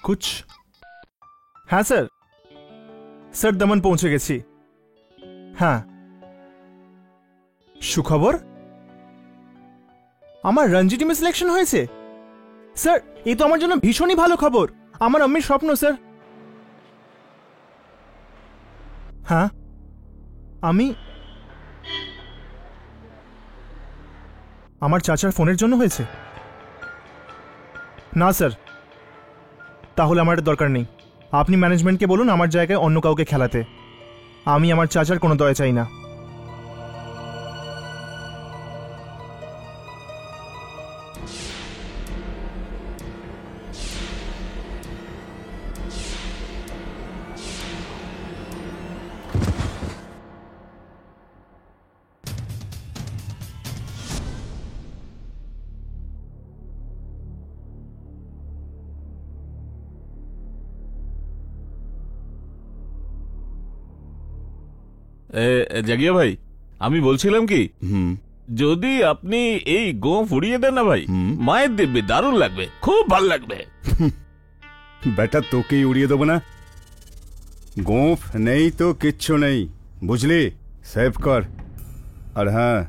कुछ হ্যাঁ sir sir দমন পৌঁছে গেছি হ্যাঁ সুখবর আমার রঞ্জি টিমে সিলেকশন হয়েছে স্যার এই তো আমার জন্য ভীষণই ভালো খবর আমার আম্মির স্বপ্ন স্যার হ্যাঁ আমি আমার চাচার ফোনের জন্য হয়েছে না স্যার তাহলে আমার দরকার নেই আপনি ম্যানেজমেন্টকে বলুন আমার জায়গায় অন্য কাউকে খেলাতে আমি আমার চাচার কোনো দয়া চাই না জাগিয়া ভাই আমি বলছিলাম কি যদি আপনি এই গোঁফ উড়িয়ে দেন না ভাই মায়ের দিব্যি দারুণ লাগবে খুব ভাল লাগবে বেটা তোকেই উড়িয়ে দেবো না গোঁফ নেই তো কিচ্ছু নেই বুঝলি সেভ কর আর হ্যাঁ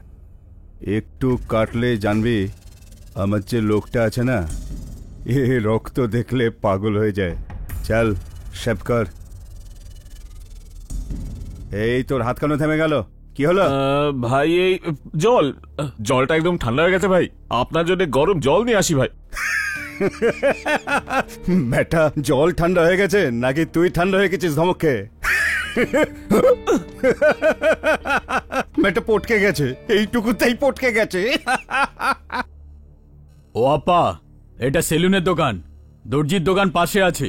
একটু কাটলে জানবি আমার যে লোকটা আছে না এ রক্ত দেখলে পাগল হয়ে যায় চল সেভ কর এই তোর হাত কেন থেমে গেল কি হলো ভাই এই জলটা একদম ঠান্ডা হয়ে গেছে ভাই আপনার জন্য গরম জল নিয়ে আসি ভাই বেটা জল ঠান্ডা হয়ে গেছে নাকি তুই ঠান্ডা হয়ে গেছিস ধমকে বেটা পটকে গেছে এইটুকুতেই পটকে গেছে ও আপা এটা সেলুনের দোকান দর্জির দোকান পাশে আছে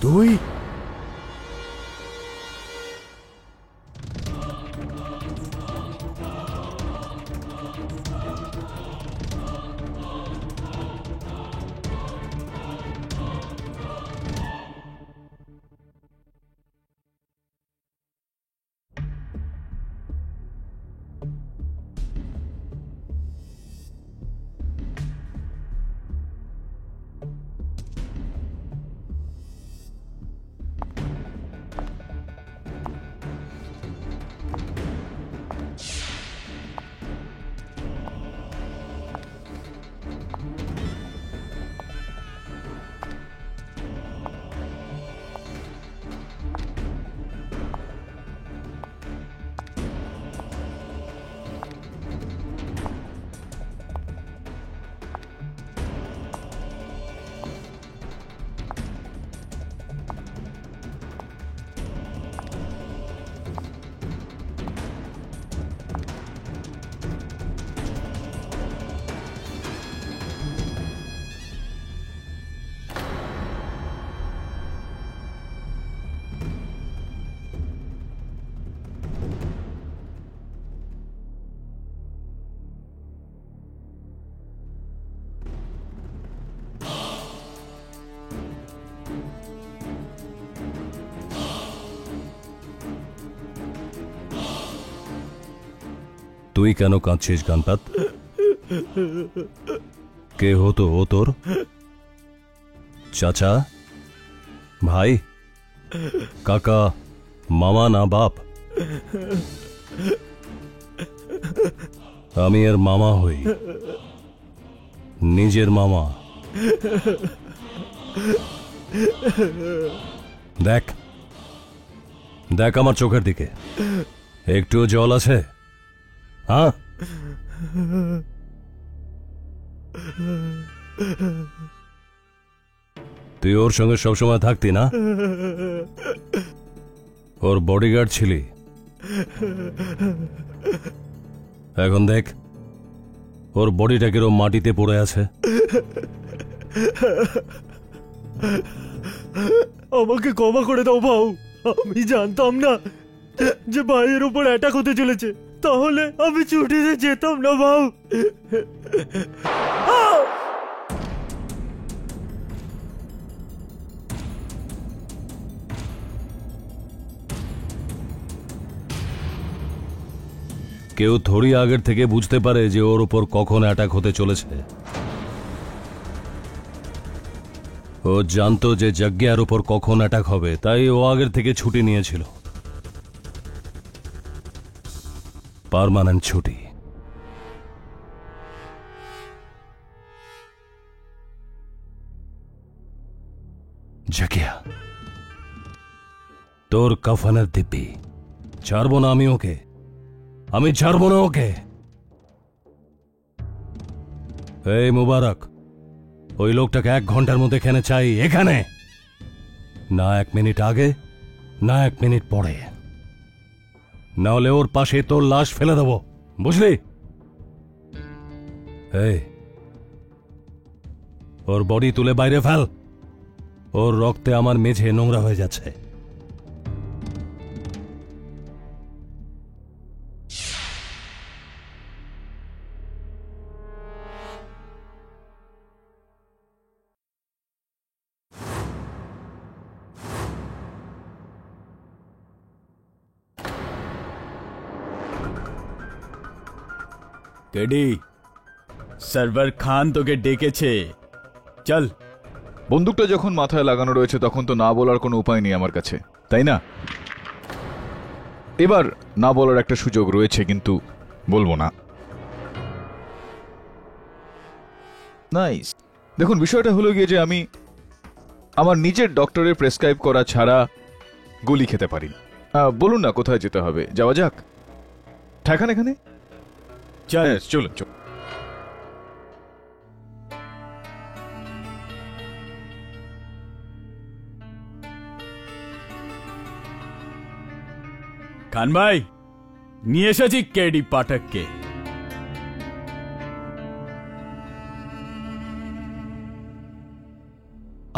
তুই তুই কেন কাঁদছিস কান্তাত কে হতো ও তোর চাচা ভাই কাকা মামা না বাপ আমি এর মামা হই নিজের মামা দেখ দেখ আমার চোখের দিকে একটুও জল আছে হ্যাঁ তুই ওর সঙ্গে সবসময় থাকতি না ওর বডিগার্ড ছিলি এখন দেখ ওর বডিটা কিরম মাটিতে পড়ে আছে আমাকে ক্ষমা করে দাও ভাউ, আমি জানতাম না যে ভাইয়ের উপর অ্যাটাক হতে চলেছে, তাহলে আমি ছুটিতে যেতাম না ভাউ। কেউ থোড়ি আগের থেকে বুঝতে পারে যে ওর উপর কখন অ্যাটাক হতে চলেছে। ও জানতো যে যজ্ঞের উপর কখন অ্যাটাক হবে, তাই ও আগের থেকে ছুটি নিয়েছিল, পার্মানেন্ট ছুটি। যজ্ঞা, তোর কাফানের দিব্যি ছাড়বো না আমি ওকে, আমি ছাড়বো না ওকে। এই মুবারক, ওই লোকটাকে 1 ঘন্টার মধ্যে এখানে চাই, এখানে না 1 মিনিট আগে না 1 মিনিট পরে, না হলে ওর পাশে তোর লাশ ফেলে দেবো, বুঝলি? এই, ওর বডি তুলে বাইরে ফেল, ওর রক্তে আমার মেঝে নোংরা হয়ে যাচ্ছে। কেডি, সার্ভার খান তোকে ডেকেছে, চল। বন্দুকটা যখন মাথায় লাগানো রয়েছে তখন তো না বলার কোনো উপায় নেই আমার কাছে, তাই না? এবার না বলার একটা সুযোগ রয়েছে, কিন্তু বলবো না। নাইস। দেখুন, বিষয়টা হলো গিয়ে যে আমি আমার নিজের ডক্টরের প্রেসক্রাইব করা ছাড়া গুলি খেতে পারি। বলুন না কোথায় যেতে হবে, যাওয়া যাক। ঠেকান এখানে, চল। চলুন চলুন। খান ভাই, নিয়ে এসেছি কেডি পাঠককে।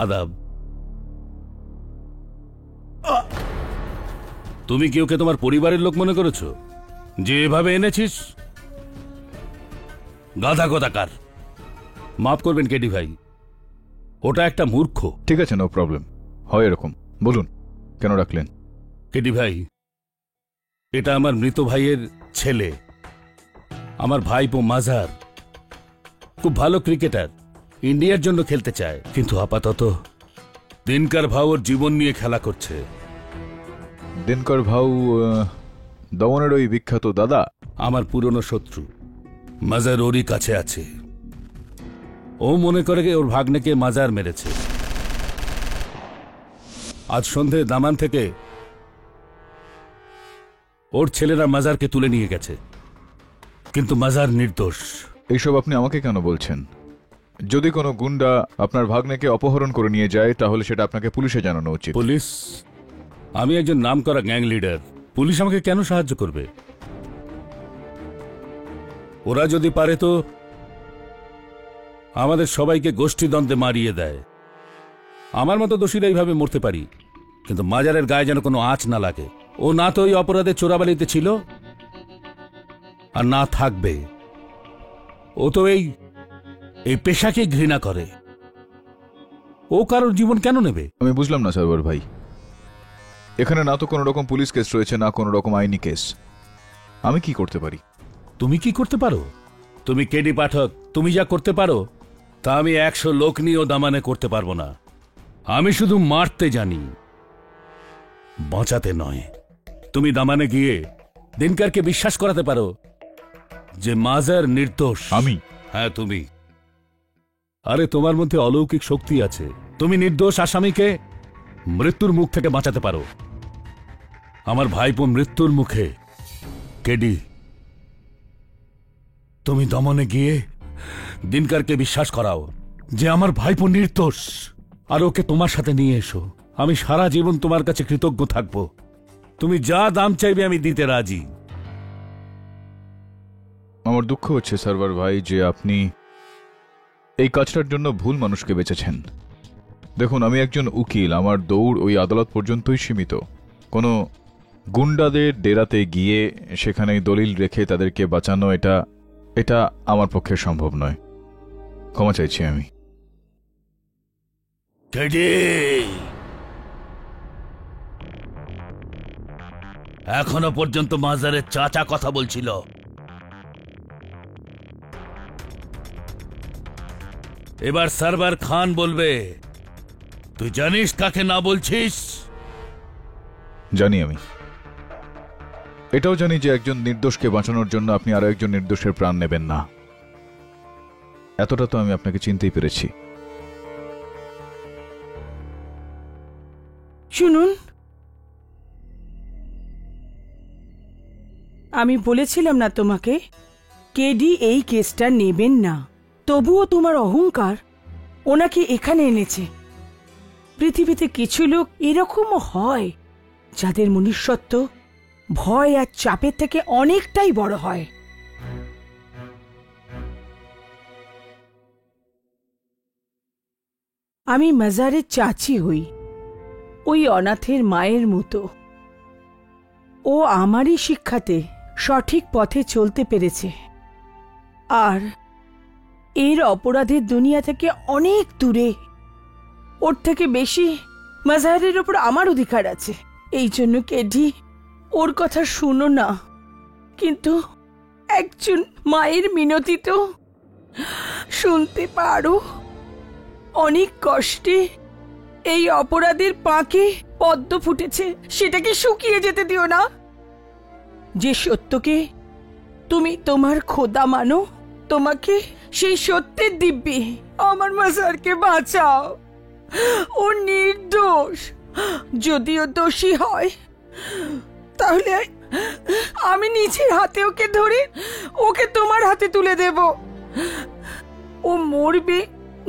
আদাব। তুমি কি ওকে তোমার পরিবারের লোক মনে করেছো যে এভাবে এনেছিস? গাধা কোথাকার। মাফ করবেন কেডি ভাই, ওটা একটা মূর্খ। ঠিক আছে, নো প্রবলেম, হয় এরকম। বলুন কেন রাখলেন? কেডি ভাই, এটা আমার মৃত ভাইয়ের ছেলে, আমার ভাইপো মাজার। খুব ভালো ক্রিকেটার, ইন্ডিয়ার জন্য খেলতে চায়, কিন্তু আপাতত দিনকার ভাও ওর জীবন নিয়ে খেলা করছে। দিনকর ভাউ দমনের ওই বিখ্যাত দাদা? আমার পুরনো শত্রু। মাজার ওরই কাছে আছে। ও মনে করে ওর ভাগ্নেকে মাজার মেরেছে। আজ সন্ধে দামান থেকে ওর ছেলেরা মাজারকে তুলে নিয়ে গেছে, কিন্তু মাজার নির্দোষ। এইসব আপনি আমাকে কেন বলছেন? যদি কোনো গুন্ডা আপনার ভাগ্নেকে অপহরণ করে নিয়ে যায় তাহলে সেটা আপনাকে পুলিশে জানানো উচিত। পুলিশ? আমি একজন নামকরা গ্যাং লিডার, পুলিশ আমাকে কেন সাহায্য করবে? ওরা যদি পারে তো আমাদের সবাইকে গোষ্ঠীদ্বন্দ্বে মারিয়ে দেয়। আমার মতো দোষীরা এইভাবে মরতে পারি, কিন্তু মাজারের গায়ে যেন কোনো আঁচ না লাগে। ও না তো ওই অপরাধে চোরাবালিতে ছিল, আর না থাকবে। ও তো এই পেশাকে ঘৃণা করে। ও কারোর জীবন কেন নেবে? আমি বুঝলাম না সার্ভার ভাই, এখানে না তো কোনো রকম পুলিশ কেস রয়েছে, না কোনো রকম আইনি কেস। আমি কি করতে পারি? তুমি কি করতে পারো? তুমি কেডি পাঠক, তুমি যা করতে পারো তা আমি 100 লোক নিয়েও দামানে করতে পারবো না। আমি শুধু মারতে জানি, বাঁচাতে নয়। তুমি দামানে গিয়ে দিনকারকে বিশ্বাস করাতে পারো যে মাজার নির্দোষ। আমি? হ্যাঁ, তুমি। আরে, তোমার মধ্যে অলৌকিক শক্তি আছে। তুমি নির্দোষ আসামিকে মৃত্যুর মুখ থেকে বাঁচাতে পারো। আমার ভাইপো মৃত্যুর মুখে। কেডি, তুমি দমনে গিয়ে দিনকারকে বিশ্বাস করাও যে আমার ভাইপো নির্দোষ, আর ওকে তোমার সাথে নিয়ে এসো। আমি সারা জীবন তোমার কাছে কৃতজ্ঞ থাকব। তুমি যা দাম চাইবে আমি দিতে রাজি। আমার দুঃখ হচ্ছে সার্ভার ভাই যে আপনি এই কাজটার জন্য ভুল মানুষকে বেছেছেন। দেখুন, আমি একজন উকিল, আমার দৌড় ওই আদালত পর্যন্তই সীমিত। কোনো গুন্ডাদের ডেরাতে গিয়ে সেখানে দলিল রেখে তাদেরকে বাঁচানো, এটা আমার পক্ষে সম্ভব নয়। ক্ষমা চাইছি আমি। এখনো পর্যন্ত মাজারের চাচা কথা বলছিল। এবার সার্ভার খান বলবে। তুই জানিস কাকে না বলছিস? জানি আমি। এটাও জানি যে একজন নির্দোষকে বাঁচানোর জন্য আপনি আরো একজন নির্দোষের প্রাণ নেবেন না। এতটা তো আমি আপনাকে চিনতেই পেরেছি। শুনুন, আমি বলেছিলাম না তোমাকে কেডি এই কেসটা নেবেন না, তবুও তোমার অহংকার ওনাকে এখানে এনেছে। পৃথিবীতে কিছু লোক এরকমও হয় যাদের মনুষ্যত্ব ভয় আর চাপের থেকে অনেকটাই বড় হয়। আমি মাজারের চাচি হই, ওই অনাথের মায়ের মতো। ও আমারই শিক্ষাতে সঠিক পথে চলতে পেরেছে, আর এর অপরাধের দুনিয়া থেকে অনেক দূরে। ওর থেকে বেশি মাজারের ওপর আমার অধিকার আছে। এই জন্য কেডি, ওর কথা শুনো না। কিন্তু একজন মায়ের মিনতি তো শুনতে পারো। অনেক কষ্টে এই অপরাধের পাকে পদ্ম ফুটেছে, সেটাকে শুকিয়ে যেতে দিও না। যে সত্যকে তুমি তোমার খোদা মানো, তোমাকে সেই সত্যের দিব্যি আমার মাজারকে বাঁচাও। ও নির্দোষ, যদিও দোষী হয় তাহলে আমি নিজের হাতে ওকে ধরে ওকে তোমার হাতে তুলে দেব। ও মরবে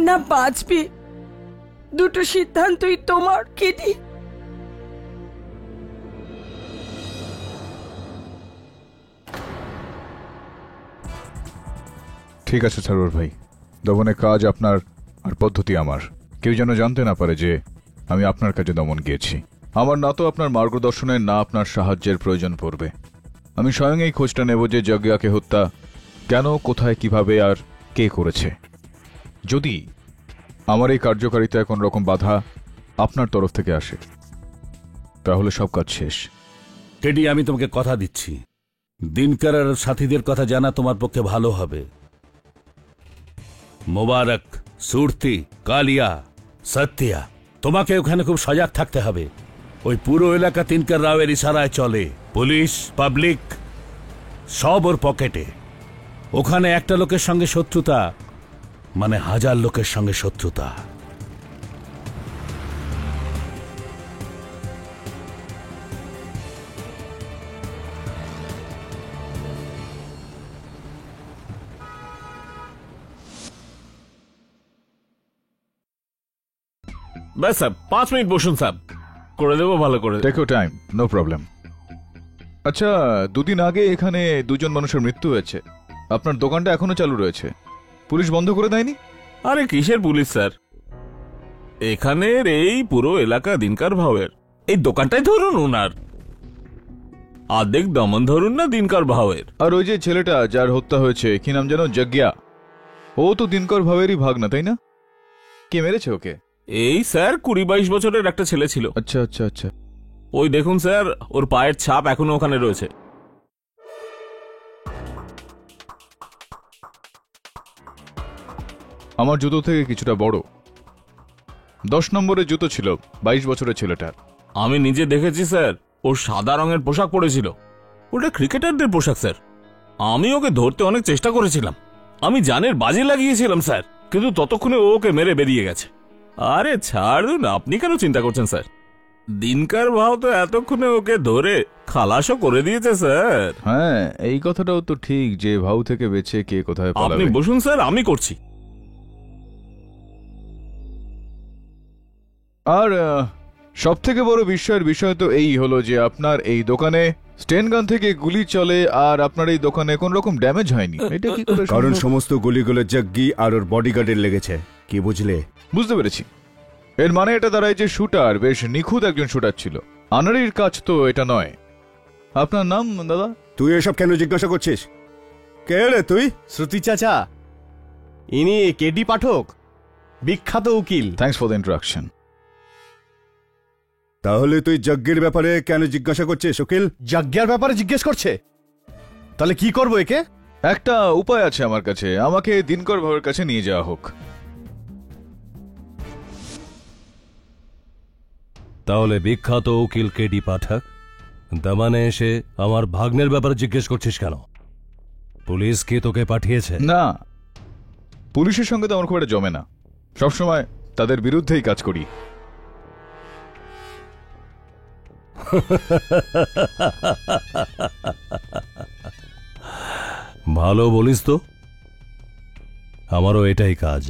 না বাঁচবে, দুটো সিদ্ধান্তই তোমার, কেডি। ঠিক আছে সারোয়ার ভাই, দমনের কাজ আপনার আর পদ্ধতি আমার। কেউ যেন জানতে না পারে যে আমি আপনার কাছে দমন গিয়েছি। আমার না তো আপনার মার্গদর্শনের, না আপনার সাহায্যের প্রয়োজন পড়বে। আমি স্বয়ং এই খোঁজটা নেব যে যজ্ঞাকে হত্যা কেন, কোথায়, কিভাবে আর কে করেছে। যদি আমার এই কার্যকারিতায় কোন রকম বাধা আপনার তরফ থেকে আসে তাহলে সব কাজ শেষ। কেডি, আমি তোমাকে কথা দিচ্ছি, দিনকার আর সাথীদের কথা জানা তোমার পক্ষে ভালো হবে। মোবারক, সুরতি, কালিয়া, সত্যিয়া, তোমাকে ওখানে খুব সজাগ থাকতে হবে। ওই পুরো এলাকা তিনকার রাওয়ের ইশারায় চলে। পুলিশ, পাবলিক সব ওর পকেটে। ওখানে একটা লোকের সঙ্গে শত্রুতা মানে 1000 লোকের সঙ্গে শত্রুতা। ব্যাস স্যার, 5 মিনিট বসুন স্যার, করে দেবো ভালো করে। Take your time, no problem. আচ্ছা, 2 দিন আগে এখানে 2 জন মানুষের মৃত্যু হয়েছে। আপনার দোকানটা এখনো চালু রয়েছে, পুলিশ বন্ধ করে দেয়নি? আরে কিসের পুলিশ স্যার, এখানের এই পুরো এলাকা দিনকার ভাওয়ের। এই দোকানটাই ধরুন ওনার, আর্ধেক দমন ধরুন না দিনকার ভাওয়ের। আর ওই যে ছেলেটা যার হত্যা হয়েছে, কি নাম যেন, যজ্ঞা, ও তো দিনকর ভাবেরই ভাগ না, তাই না? কে মেরেছে ওকে? এই স্যার 20-22 বছরের একটা ছেলে ছিল। আচ্ছা আচ্ছা আচ্ছা। ওই দেখুন স্যার, ওর পায়ের ছাপ এখনো ওখানে রয়েছে। আমার জুতো থেকে কিছুটা বড়। 10 নম্বরের জুতো ছিল 22 বছরের ছেলেটার। আমি নিজে দেখেছি স্যার, ওর সাদা রঙের পোশাক পরেছিল। ওটা ক্রিকেটারদের পোশাক স্যার। আমি ওকে ধরতে অনেক চেষ্টা করেছিলাম, আমি জানের বাজি লাগিয়েছিলাম স্যার, কিন্তু ততক্ষণে ও ওকে মেরে বেরিয়ে গেছে। আরে ছাড়ুন, আপনি কেন চিন্তা করছেন স্যার? দিনকার ভাও তো এতক্ষণে ওকে ধরে খালাসও করে দিয়েছে স্যার। হ্যাঁ, এই কথাটাও তো ঠিক যে ভাউ থেকে বেঁচে কে কোথায় আপনি পালাবে। বসুন স্যার, আমি করছি। আর সব থেকে বড় বিস্ময়ের বিষয় তো এই হলো যে আপনার এই দোকানে স্টেন গান থেকে গুলি চলে আর আপনার এই দোকানে কোন রকম ড্যামেজ হয়নি, এটা কি করে কারণ সম্ভব? সমস্ত গুলিগুলো জগ্গি আর ওর বডিগার্ডের লেগেছে, কি বুঝলে? বুঝতে পেরেছি। এর মানে এটা দাঁড়ায় যে শুটার বেশ নিখুঁত একজন শুটার ছিল। আনারির কাজ তো এটা নয়। আপনার নাম দাদা? তুই এসব কেন জিজ্ঞাসা করছিস? কে রে তুই? শ্রুতি চাচা, ইনি কেডি পাঠক, বিখ্যাত উকিল। Thanks for the introduction. তাহলে তুই যজ্ঞের ব্যাপারে কেন জিজ্ঞাসা করছিস উকিল? যজ্ঞের ব্যাপারে জিজ্ঞেস করছে? তাহলে কি করবো একে? একটা উপায় আছে আমার কাছে, আমাকে দিনকর ভাবের কাছে নিয়ে যাওয়া হোক। তাহলে বিখ্যাত উকিল কেডি পাঠক দামানে এসে আমার ভাগ্নের ব্যাপারে জিজ্ঞেস করছিস কেন? পুলিশ কি তোকে পাঠিয়েছে? না, পুলিশের সঙ্গে তো আমার খুব একটা জমে না, সবসময় তাদের বিরুদ্ধেই কাজ করি। ভালো বলিস তো, আমারও এটাই কাজ।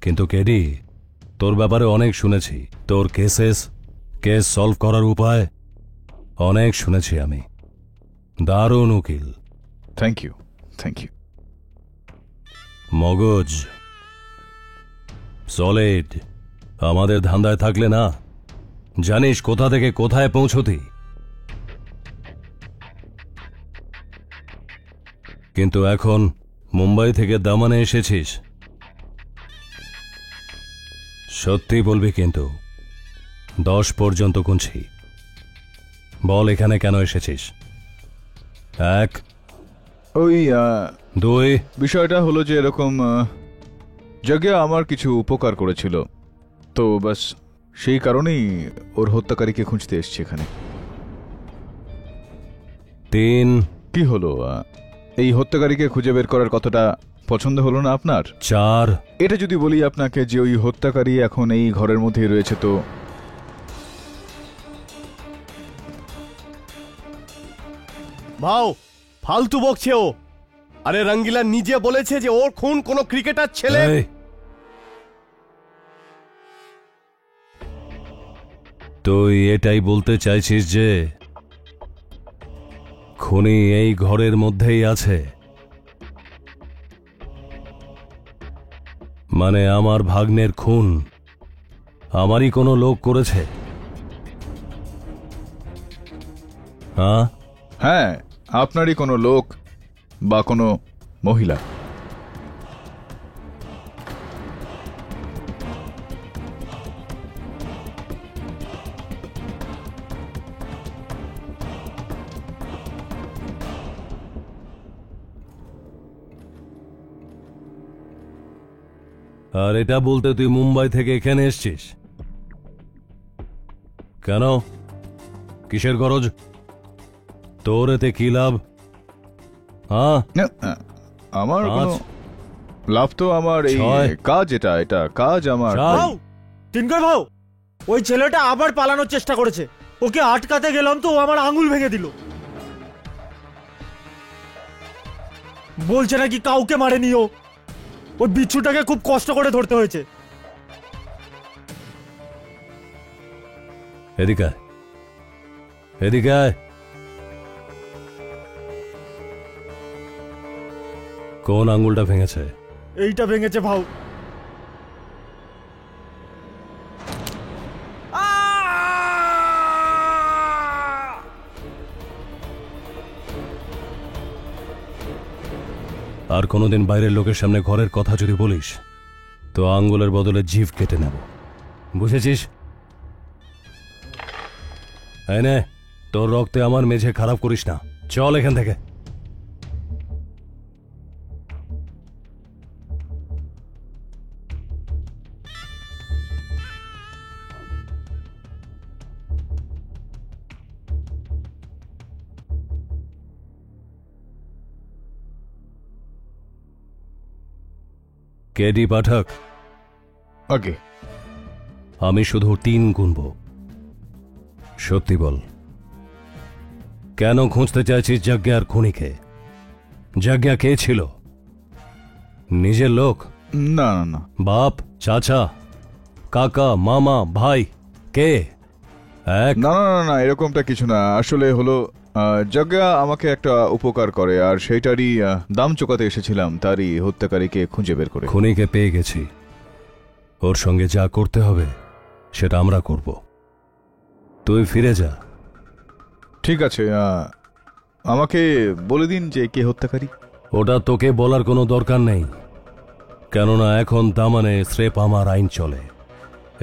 কিন্তু কেডি, তোর ব্যাপারে অনেক শুনেছি, তোর কেস সলভ করার উপায় অনেক শুনেছি আমি। দারুণ উকিল। Thank you, thank you. মগজ সলিড। আমাদের ধান্দায় থাকলে না, জানিস কোথা থেকে কোথায় পৌঁছতি। কিন্তু এখন মুম্বাই থেকে দামানে এসেছিস, সত্যি বলবি কিন্তু 10 পর্যন্ত গুনছি। বল এখানে কেন এসেছিস? 1, ওই 2, বিষয়টা হলো যে এরকম যজ্ঞ আমার কিছু উপকার করেছিল, তো বাস সেই কারণেই ওর হত্যাকারীকে খুঁজতে এসছি এখানে। 3, কি হলো, এই হত্যাকারীকে খুঁজে বের করার কতটা পছন্দ হলো না আপনার? 4, এটা যদি বলি আপনাকে যে ওই হত্যাকারী এখন এই ঘরের মধ্যেই রয়েছে, তো ভাও, ফালতু বকছে ও। আরে রঙ্গিলা নিজে বলেছে যে ওর খুন কোনো ক্রিকেটার ছেলে। এই, তুই এটাই বলতে চাইছিস যে খুনি এই ঘরের মধ্যেই আছে? মানে আমার ভাগ্নের খুন আমারই কোনো লোক করেছে? হ্যাঁ, হ্যাঁ, আপনারই কোনো লোক বা কোনো মহিলা। আর এটা বলতে তুই মুম্বাই থেকে এখানে এসছিস কেন? কিসের গরজ? তোর এতে কি লাভ? হ্যাঁ, আমার কোনো লাভ তো আমার এই 6, কাজ, এটা কাজ আমার। 4, ভাও, তিনকই ভাও, ওই ছেলেটা আবার পালানোর চেষ্টা করেছে। ওকে আটকাতে গেলাম তো ও আমার আঙুল ভেঙে দিল। বলছে নাকি কাউকে মারেনি ও। ওই বিচ্ছুটাকে খুব কষ্ট করে ধরতে হয়েছে। এদিকে আয়, এদিকে আয়। কোন আঙ্গুলটা ভেঙেছে? এইটা ভেঙেছে ভাও। আর কোনোদিন বাইরের লোকের সামনে ঘরের কথা যদি বলিস তো আঙ্গুলের বদলে জিভ কেটে নেব, বুঝেছিস? এই নে, তোর রক্তে আমার মেঝে খারাপ করিস না, চল এখান থেকে। কেডি পাঠক, ওকে, আমি শুধু 3 গুনব। সত্যি বল, কেন খুঁজতে চাইছিস যজ্ঞা আর খুনিকে? যজ্ঞা কে ছিল? নিজের লোক? না না না, বাপ, চাচা, কাকা, মামা, ভাই? কে? এক না না না না এরকমটা কিছু না, আসলে হলো যজ্ঞা আমাকে একটা উপকার করে আর সেইটারই দাম চোকাতে এসেছিলাম, তারই হত্যাকারীকে খুঁজে বের করে। খুনিকে পেয়ে গেছি, ওর সঙ্গে যা করতে হবে সেটা আমরা করব। তুই ফিরে যা। ঠিক আছে, আমাকে বলে দিন যে কে হত্যাকারী। ওটা তোকে বলার কোনো দরকার নেই, কেননা এখন দামানে স্রেফ আমার আইন চলে।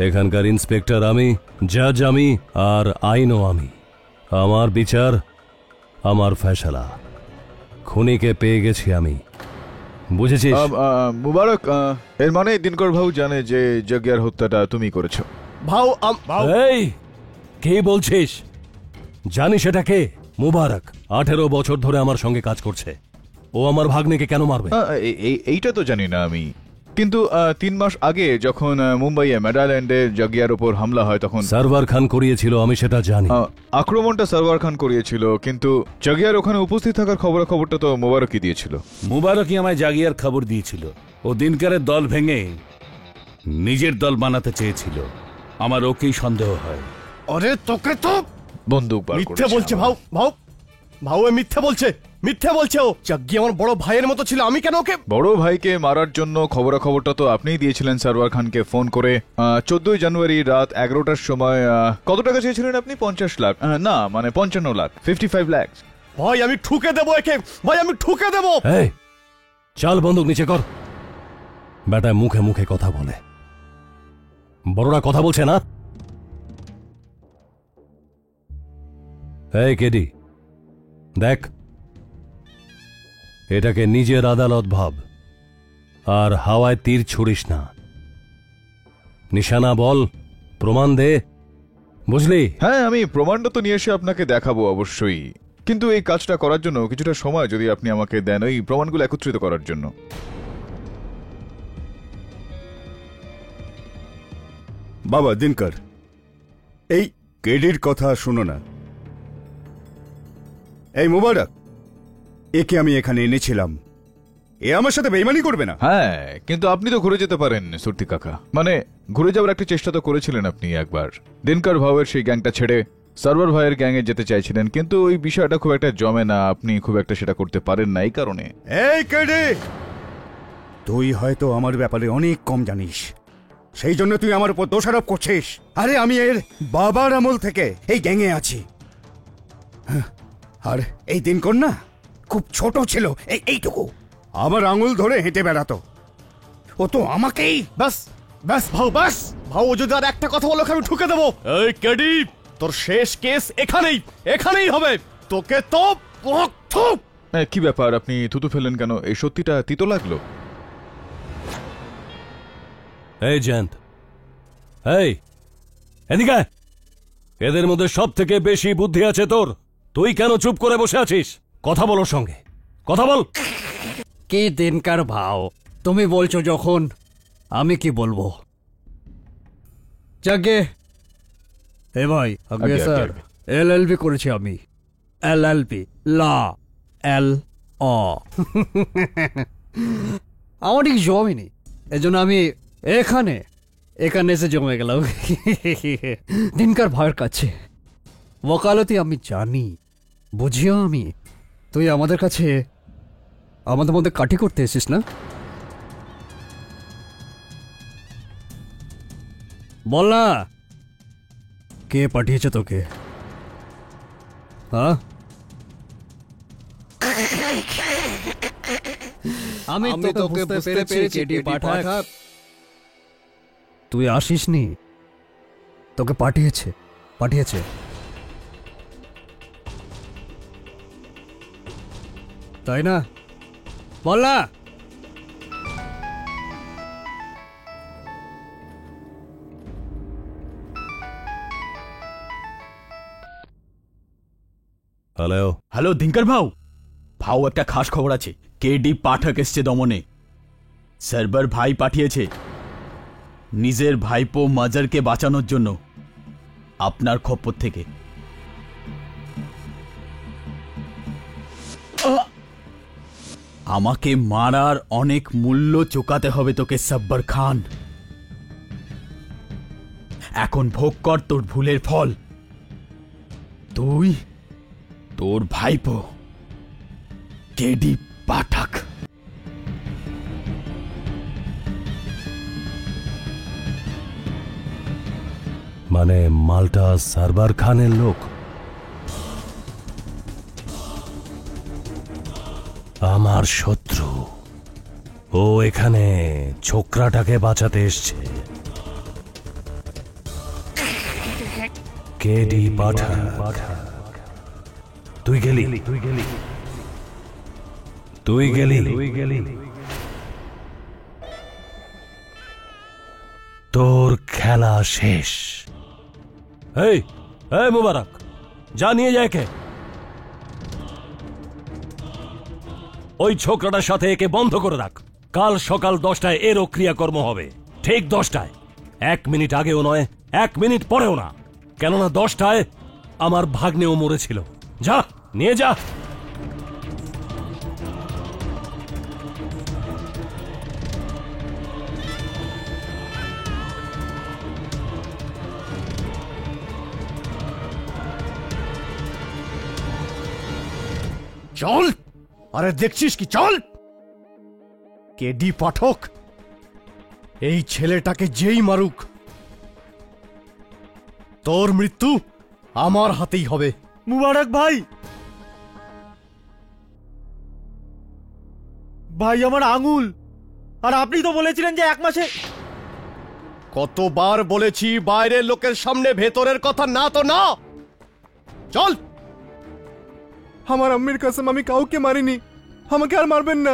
এখানকার ইন্সপেক্টর আমি, জাজ আমি, আর আইনও আমি। আমার বিচার, আমার ফয়সালা। খুনিকে পেয়ে গেছি আমি, বুঝেছিস? মুবারক, এর মানে দিনকর ভাউ জানে যে যজ্ঞার হত্যাটা তুমি করেছো। ভাও এই কে বলছিস? জানি সেটা কে? মুবারক 18 বছর ধরে আমার সঙ্গে কাজ করছে। ও আমার ভাগ্নেকে কেন মারবে? এইটা তো জানি না আমি, কিন্তু 3 মাস আগে যখন মুম্বাইয়ে মেডাল্যান্ডে যজ্ঞার উপর হামলা হয় তখন সার্ভার খান করিয়েছিল, আমি সেটা জানি। আক্রমণটা সার্ভার খান করিয়েছিল, কিন্তু যজ্ঞার ওখানে উপস্থিত থাকার খবরটা তো মুবারকই দিয়েছিল। মুবারকই আমায় জাগিয়ার খবর দিয়েছিল। ও দিনকারের দল ভেঙে নিজের দল বানাতে চেয়েছিল। আমার ওকেই সন্দেহ হয়। আরে তোকে তো বন্দুক বার মিথ্যে করেছে বলছে। আমার। ভাও এ মিথ্যে বলছে, মিথ্যে বলছে। ও জাগ্গি আমার বড় ভাইয়ের মতো ছিল, আমি কেন ওকে? বড় ভাইকে মারার জন্য খবরটা তো আপনিই দিয়েছিলেন সার্ভার খানকে ফোন করে। 14 জানুয়ারি রাত 11টার সময় কত টাকা চেয়েছিলেন আপনি? 50 লাখ না, মানে 55 লাখ, 55 লাখ। ভাই আমি ঠুকে দেবো একে, ভাই আমি ঠুকে দেবো। এই চাল বন্দুক নিচে কর। বেটা মুখে মুখে কথা বলে, বড়রা কথা বলছে না। এই কেডি, দেখ, এটাকে নিজের আদালত ভাব, আর হাওয়ায় তীর ছুড়িস না। নিশানা বল, প্রমাণ দে, বুঝলি? হ্যাঁ, আমি প্রমাণটা তো নিয়ে এসে আপনাকে দেখাবো অবশ্যই, কিন্তু এই কাজটা করার জন্য কিছুটা সময় যদি আপনি আমাকে দেন, ওই প্রমাণগুলো একত্রিত করার জন্য। বাবা দিনকর, এই কেডির কথা শুনো না। এই মুবারক, একে আমি এখানে এনেছিলাম, এ আমার সাথে বেইমানি করবে না। হ্যাঁ, কিন্তু আপনি তো ঘুরে যেতে পারেন সুরতি কাকা, মানে ঘুরে যাওয়ার একটা চেষ্টা তো করেছিলেন আপনি একবার। দিনকর ভাউয়ের সেই গ্যাংটা ছেড়ে সার্ভার ভাইয়ের গ্যাংয়ে যেতে চাইছিলেন, কিন্তু ওই বিষয়টা খুব একটা জমে না, আপনি খুব একটা সেটা করতে পারেন না এই কারণে। এই কেডি, তুই হয়তো আমার ব্যাপারে অনেক কম জানিস, সেই জন্য তুই আমার উপর দোষারোপ করছিস। আরে আমি এর বাবার আমল থেকে এই গ্যাংয়ে আছি। আর এই দিনকর না খুব ছোট ছিল, এইটুকু, আমার আঙুল ধরে হেঁটে বেড়াতো। ও তো আমাকেই ব্যাস ব্যাস ভাও, ব্যাস ভাও, ও যদি আর একটা কথা বলো আমি ঠুকে দেবো। এই কেডি, তোর শেষ কেস এখানেই হবে। তোকে তো কি ব্যাপার, আপনি থুতু ফেলেন কেন? এই সত্যিটা তিতো লাগলো। এই জয়ন্ত, এই এদিকে আয়। এদের মধ্যে সব থেকে বেশি বুদ্ধি আছে তোর, তুই কেন চুপ করে বসে আছিস? কথা বল ওর সঙ্গে, কথা বল। কি দিনকার ভাও, তুমি বলছো যখন আমি কি বলবো? যাকে এ ভাই, আগে স্যার LLB করেছি আমি, LLB ল L অ। আমার ঠিক জমেনি, এজন্য আমি এখানে এসে জমে গেলাম দিনকার ভাইয়ের কাছে। ওকালতি আমি জানি, বুঝিও আমি। তুই আমাদের কাছে আমাদের মধ্যে কাঠি করতে এসিস না? বল না, কে পাঠিয়েছে তোকে? হ্যাঁ, আমি তোকে বুঝতে পেরেছি কেডি পাঠাক। তুই আসিসনি, তোকে পাঠিয়েছে। তাই না? বল না। হ্যালো দিনকার ভাও, একটা খাস খবর আছে। কেডি পাঠক এসছে দমনে। সার্ভার ভাই পাঠিয়েছে নিজের ভাইপো মাজারকে বাঁচানোর জন্য আপনার খপ্পর থেকে। আমাকে মারার অনেক মূল্য চোকাতে হবে তোকে সাব্বার খান। এখন ভোগ কর তোর ভুলের ফল। তুই তোর ভাইপো কেডি পাঠক। মানে মাল্টা সার্ভার খানের লোক? আমার শত্রু। ও এখানে ছোকরাটাকে বাঁচাতে এসছে। কেডি পাঠক, তুই গেলি। তোর খেলা শেষ। এই মুবারক, যা নিয়ে যায় কে। ওই ছোকরাটার সাথে একে বন্ধ করে রাখ। কাল সকাল 10টায় এরও ক্রিয়াকর্ম হবে, ঠিক 10টায়। 1 মিনিট আগেও নয়, 1 মিনিট পরেও না, কেননা 10টায় আমার ভাগ্নেও মরেছিল। যা নিয়ে যা। চল, আরে দেখছিস কি, চল। কেডি পাঠক এই ছেলেটাকে যেই মারুক, তোর মৃত্যু আমার হাতেই হবে। মুবারক ভাই, ভাই আমার আঙুল। আর আপনি তো বলেছিলেন যে 1 মাসে। কতবার বলেছি বাইরের লোকের সামনে ভেতরের কথা না তো না। চল। আমার আম্মির কসম, আমি কাউকে মারিনি। আমাকে আর মারবেন না,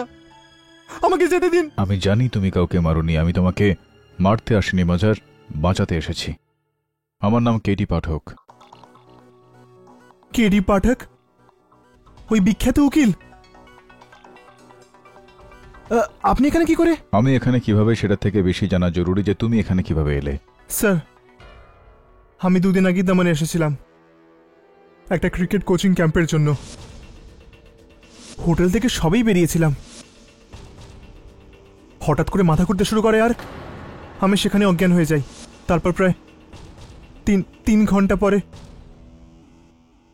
আমাকে যেতে দিন। আমি জানি তুমি কাউকে মারোনি। আমি তোমাকে মারতে আসিনি মাজার, বাঁচাতে এসেছি। আমার নাম কেডি পাঠক। কেডি পাঠক? ওই বিখ্যাত উকিল? আপনি এখানে কি করে? আমি এখানে কিভাবে সেটা থেকে বেশি জানা জরুরি যে তুমি এখানে কিভাবে এলে। স্যার, আমি 2 দিন আগে দামানে এসেছিলাম একটা ক্রিকেট কোচিং ক্যাম্পের জন্য। হোটেল থেকে সবাই বেরিয়েছিলাম, হঠাৎ করে মাথা ঘুরতে শুরু করে আর আমি সেখানে অজ্ঞান হয়ে যাই। তারপর প্রায় 3 ঘন্টা পরে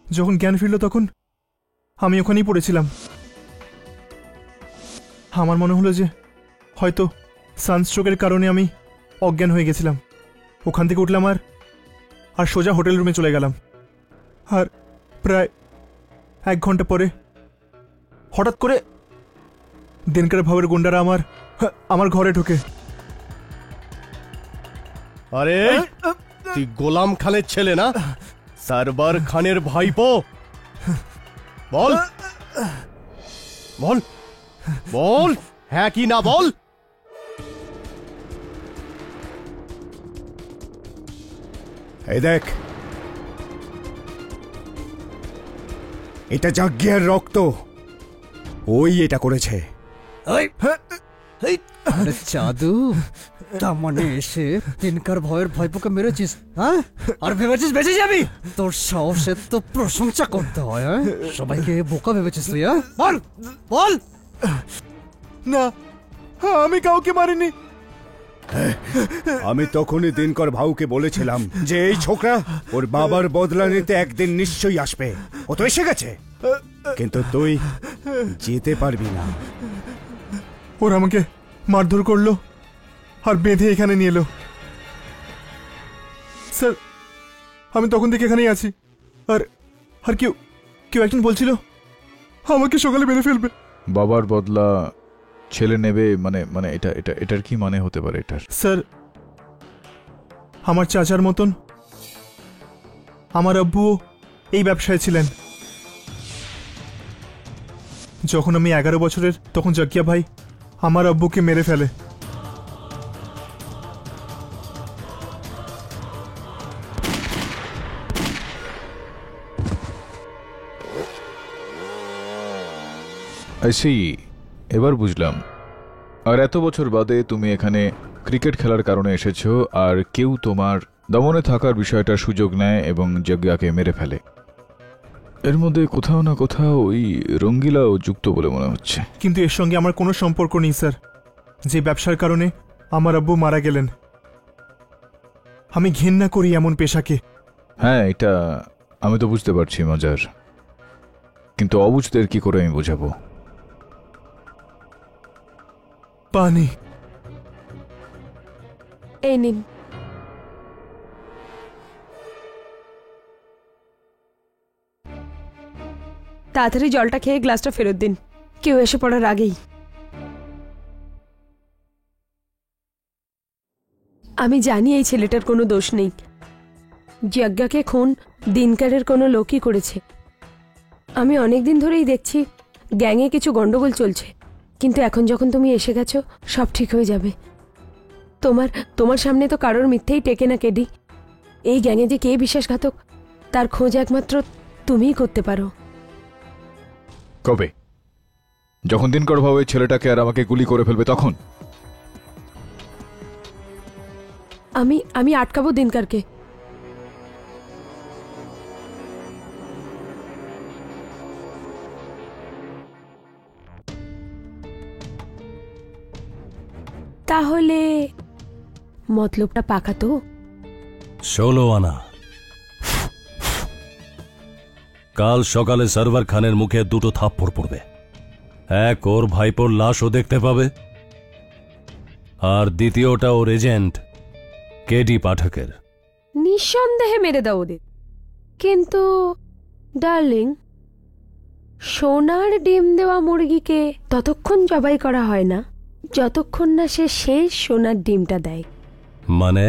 যখন জ্ঞান ফিরল তখন আমি ওখানেই পড়েছিলাম। আমার মনে হলো যে হয়তো সানস্ট্রোকের কারণে আমি অজ্ঞান হয়ে গেছিলাম। ওখান থেকে উঠলাম আর সোজা হোটেল রুমে চলে গেলাম। আর প্রায় 1 ঘন্টা পরে হঠাৎ করে দিনকার ভাবের গুন্ডারা আমার ঘরে ঢোকে। আরে তুই গোলাম খানের ছেলে না, সার্ভার খানের ভাইপো? বল বল বল, হ্যাঁ কি না বল। এই দেখ, এটা জাগ্গিয়ার রক্ত। ওই এটা করেছে। আরে চাঁদু, দামানে এসে দিনকার ভয়ের ভাইপোকে মেরেছিস, হ্যাঁ? আর ভেবেছিস বেঁচে যাবি? তোর সাহসের তো প্রশংসা করতে হয়। হ্যাঁ, সবাইকে বোকা ভেবেছিস তুই? হ্যাঁ, বল বল। না, আমি কাউকে মারিনি। আমি তখনই দিনকর ভাউকে বলেছিলাম যে এই ছোকরা ওর বাবার বদলা নিতে একদিন নিশ্চয়ই আসবে। ও তো এসে গেছে, কিন্তু তুই যেতে পারবি না। ওরা আমাকে মারধর করলো আর বেঁধে এখানে নিয়ে এলো। স্যার, আমি তখন থেকে এখানেই আছি। আর কেউ একজন বলছিল আমাকে সকালে বেঁধে ফেলবে। বাবার বদলা ছেলে নেবে মানে এটার কি মানে হতে পারে এটার? স্যার, আমার চাচার মতন আমার আব্বুও এই ব্যবসায় ছিলেন। যখন আমি 11 বছরের তখন জাকিয়া ভাই আমার আব্বুকে মেরে ফেলে। আই সি, এবার বুঝলাম। আর এত বছর বাদে তুমি এখানে ক্রিকেট খেলার কারণে এসেছো, আর কেউ তোমার দমনে থাকার বিষয়টার সুযোগ নেয় এবং যজ্ঞাকে মেরে ফেলে। এর মধ্যে কোথাও না কোথাও ওই রঙ্গিলাও যুক্ত বলে মনে হচ্ছে। কিন্তু এর সঙ্গে আমার কোনো সম্পর্ক নেই স্যার। যে ব্যবসার কারণে আমার আব্বু মারা গেলেন, আমি ঘেন্না করি এমন পেশাকে। হ্যাঁ, এটা আমি তো বুঝতে পারছি মাজার, কিন্তু অবুঝদের কি করে আমি বোঝাবো? পানি। এই নিন। তাড়াতাড়ি জলটা খেয়ে গ্লাসটা ফেরত দিন, কেউ এসে পড়ার আগেই। আমি জানি এই ছেলেটার কোনো দোষ নেই। যজ্ঞাকে খুন দিনকারের কোনো লোকই করেছে। আমি অনেকদিন ধরেই দেখছি গ্যাংয়ে কিছু গন্ডগোল চলছে, কিন্তু এখন যখন তুমি এসে গেছো সব ঠিক হয়ে যাবে। তোমার সামনে তো কারোর মিথ্যেই টেকে না কেডি। এই গ্যাংয়ে যে কে বিশ্বাসঘাতক তার খোঁজ একমাত্র তুমিই করতে পারো। কবে? যখন দিনকর ভাবে ওই ছেলেটাকে আর আমাকে গুলি করে ফেলবে তখন? আমি আটকাবো দিনকারকে। তাহলে মতলবটা পাকা তো? 16 আনা। কাল সকালে সার্ভার খানের মুখে 2টো থাপ্পড় পড়বে। এক ওর ভাইপোর লাশও দেখতে পাবে, আর দ্বিতীয়টা ওর এজেন্ট কেডি পাঠকের। নিঃসন্দেহে মেরে দাও ওদের। কিন্তু ডার্লিং, সোনার ডিম দেওয়া মুরগিকে ততক্ষণ জবাই করা হয় না যতক্ষণ না সে শেষ সোনার ডিমটা দেয়। মানে?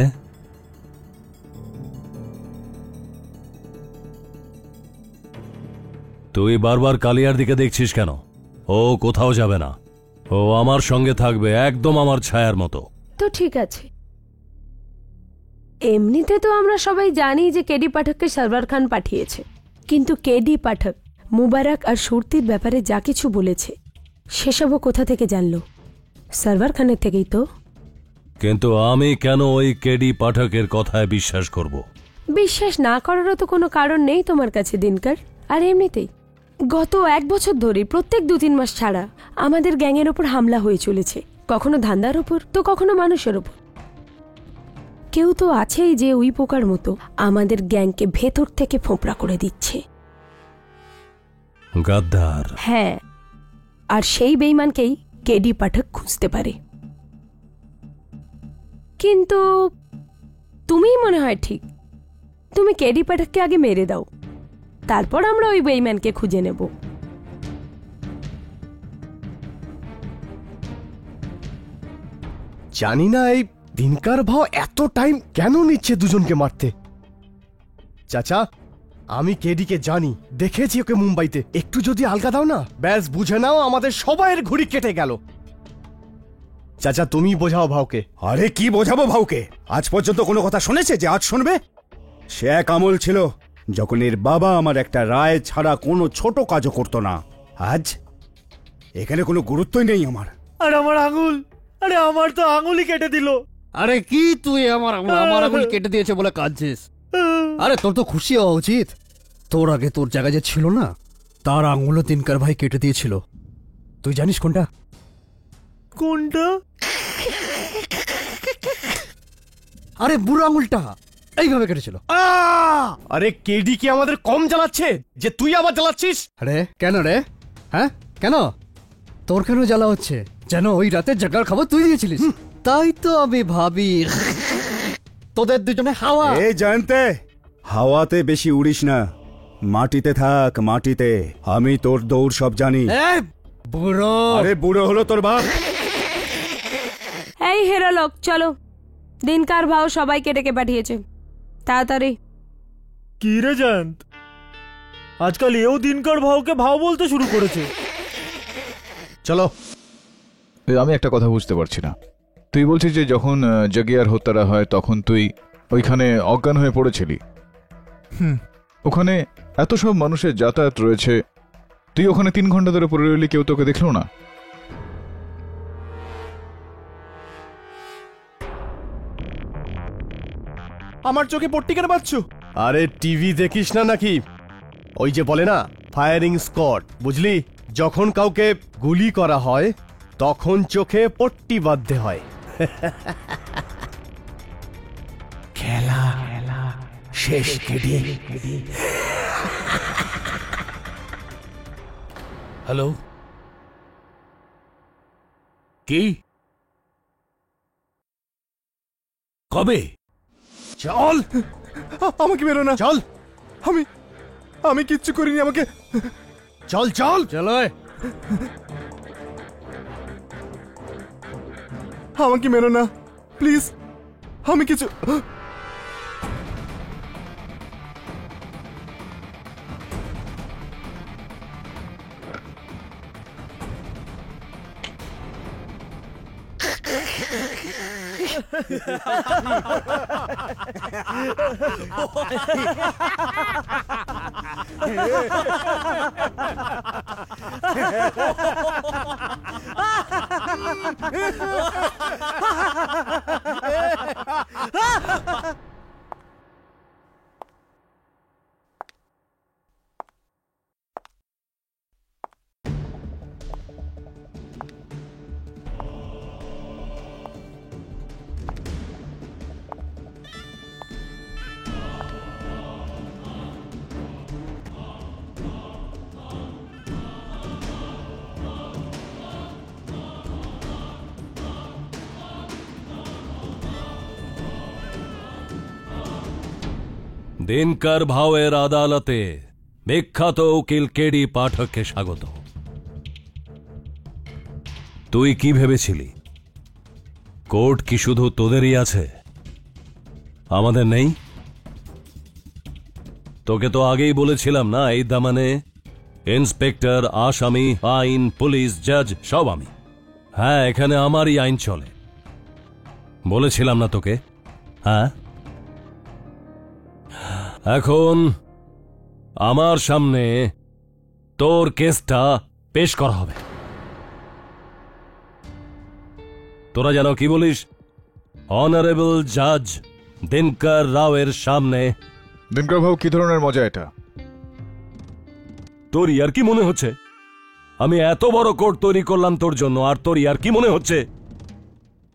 তুই বারবার কালিয়ার দিকে দেখছিস কেন? ও কোথাও যাবে না, ও আমার সঙ্গে থাকবে, একদম আমার ছায়ার মতো। তো ঠিক আছে, এমনিতে তো আমরা সবাই জানি যে কেডি পাঠককে সার্ভার খান পাঠিয়েছে, কিন্তু কেডি পাঠক মুবারক আর সুরতির ব্যাপারে যা কিছু বলেছে সেসবও কোথা থেকে জানলো? সার্ভার খানের থেকেই তো। কিন্তু আমি কেন ওই কেডি পাঠকের কথায় বিশ্বাস করব? বিশ্বাস না করারও তো কোনো কারণ নেই তোমার কাছে দিনকার। আর এমনিতেই গত 1 বছর ধরে প্রত্যেক 2-3 মাস ছাড়া আমাদের গ্যাংয়ের ওপর হামলা হয়ে চলেছে, কখনো ধান্দার ওপর তো কখনো মানুষের ওপর। কেউ তো আছেই যে ওই পোকার মতো আমাদের গ্যাংকে ভেতর থেকে ফোঁপড়া করে দিচ্ছে। গাদ্দার। হ্যাঁ, আর সেই বেঈমানকেই কেডি পাঠক খুঁজতে পারে। কিন্তু তুমিই মনে হয় ঠিক। তুমি কেডি পাঠককে আগে মেরে দাও, তারপর আমরা ওই বেঈমানকে খুঁজে নেব। জানি না এই দিনকার ভাও এত টাইম কেন নিচ্ছে দুজনকে মারতে। চাচা, আমি কেডিকে জানি, দেখেছি ওকে মুম্বাইতে। একটু যদি আলগা দাও না, ব্যাস বুঝে নাও আমাদের সবাইয়ের ঘুড়ি কেটে গেল। চাচা, তুমি বোঝাও ভাওকে। আরে কি বোঝাবো ভাউকে? আজ পর্যন্ত কোনো কথা শুনেছে যে আজ শুনবে? সে এক আমল ছিল যখন এর বাবা আমার একটা রায় ছাড়া কোনো ছোট কাজও করতো না। আজ এখানে কোনো গুরুত্বই নেই আমার। আর আমার আঙুল, আরে আমার তো আঙুলই কেটে দিল। আরে কি তুই আমার আঙুল কেটে দিয়েছে বলে কাঁদছিস? আরে তোর তো খুশি হওয়া উচিত। তোর আগে তোর জায়গা যে ছিল না, তার আঙুলও দিনকার ভাই কেটে দিয়েছিল। তুই জানিস কোনটা? কোনটা? আরে বুড়ো আঙুলটা এইভাবে কেটেছিল। আরে কেডি কি আমাদের কম জ্বালাচ্ছে যে তুই আবার জ্বালাচ্ছিস? আরে কেন রে? হ্যাঁ কেন? তোর কেন জ্বালা হচ্ছে? যেন ওই রাতে জাগার খাবার তুই দিয়েছিলিস। তাই তো আমি ভাবি তোদের দুজনে হাওয়া। এই জানতে, হাওয়াতে বেশি উড়িস না, মাটিতে থাক, মাটিতে। আমি তোর দৌড় সব জানি। বুড়ো। আরে বুড়ো হলো তোর বাপ। এই হেরো লোক, চলো। দিনকার ভাও সবাইকে ডেকে পাঠিয়েছে, তাড়াতাড়ি। কি রে জয়ন্ত, আজকাল এও দিনকার ভাওকে ভাও বলতে শুরু করেছে। চলো। আমি একটা কথা বুঝতে পারছি না। তুই বলছিস যে যখন জগিয়ার হত্যাটা হয় তখন তুই ওইখানে অজ্ঞান হয়ে পড়েছিলি। ওখানে এত সব মানুষের যাতায়াত রয়েছে, তুই ওখানে 3 ঘন্টা ধরে পড়ে রইলি, কেউ তোকে দেখলো না? আমার চোখে পট্টি কেন বাঁধছো? আরে টিভি দেখিস না নাকি? ওই যে বলে না ফায়ারিং স্কোয়াড, বুঝলি? যখন কাউকে গুলি করা হয় তখন চোখে পট্টি বাঁধতে হয়। খেলা শেষ কেডি। হ্যালো, কি? কবে? চল, আমাকে মেরো না, চল, আমি আমি কিচ্ছু করিনি, আমাকে চল চল চলো আমাকে মেরো না প্লিজ, আমি কিছু দিনকার ভাওয়ের আদালতে বিখ্যাত উকিল কেডি পাঠককে স্বাগত। তুই কি ভেবেছিলি কোর্ট কি শুধু তোদেরই আছে, আমাদের নেই? তোকে তো আগেই বলেছিলাম না, এই দামানে ইন্সপেক্টর, আসামি, আইন, পুলিশ, জাজ সব আমি। হ্যাঁ, এখানে আমারই আইন চলে, বলেছিলাম না তোকে? হ্যাঁ, এখন আমার সামনে তোর কেসটা পেশ করা হবে। তোরা যেন কি বলিস, অনারেবল জাজ দিনকর রাওয়ের সামনে। দিনকর ভাউ, কি ধরনের মজা এটা? তোর ইয়ার কি মনে হচ্ছে আমি এত বড় কোর্ট তৈরি করলাম তোর জন্য, আর তোর ইয়ার কি মনে হচ্ছে?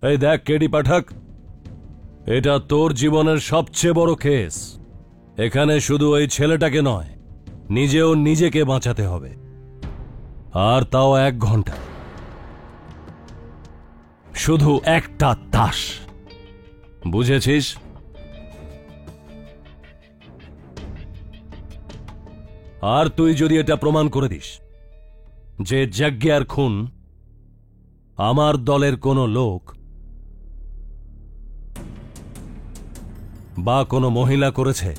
এই দেখ কেডি পাঠক, এটা তোর জীবনের সবচেয়ে বড় কেস। এখানে শুধু ওই ছেলেটাকে নয়, নিজেও নিজেকে বাঁচাতে হবে, আর তাও 1 ঘন্টা। শুধু একটা তাস, বুঝেছিস? আর তুই যদি এটা প্রমাণ করে দিস যে যজ্ঞার খুন আমার দলের কোনো লোক বা কোনো মহিলা করেছে,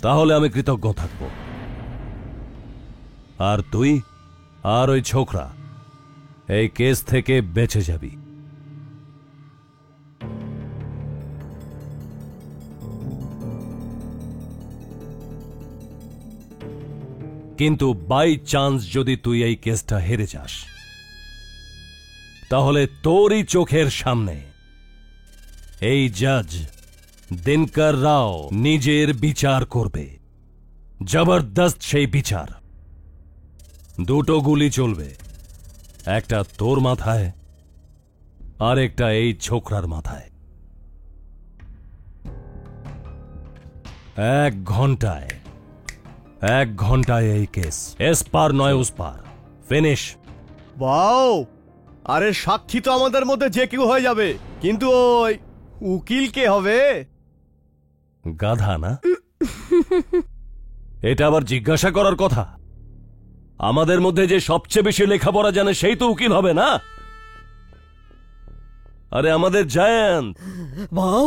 তাহলে আমি কৃতজ্ঞ থাকব। আর তুই আর ওই ছোকরা এই কেস থেকে বেঁচে যাবি। কিন্তু বাই চান্স যদি তুই এই কেসটা হেরে যাস, তাহলে তোরই চোখের সামনে এই জাজ দিনকর রাও নিজের বিচার করবে। জবরদস্ত সেই বিচার। 2টো গুলি চলবে, একটা তোর মাথায় আর একটা এই ছোকরার মাথায়। 1 ঘন্টায় এই কেস এসপার নয় উসপার, ফিনিশ। বাও, আরে সাক্ষী তো আমাদের মধ্যে যে কেউ হয়ে যাবে, কিন্তু ওই উকিল কে হবে? গাধা না? এটা আবার জিজ্ঞাসা করার কথা? আমাদের মধ্যে যে সবচেয়ে বেশি লেখাপড়া জানে সেই তো উকিল হবে না? আরে আমাদের জায়ান্ট। বাউ,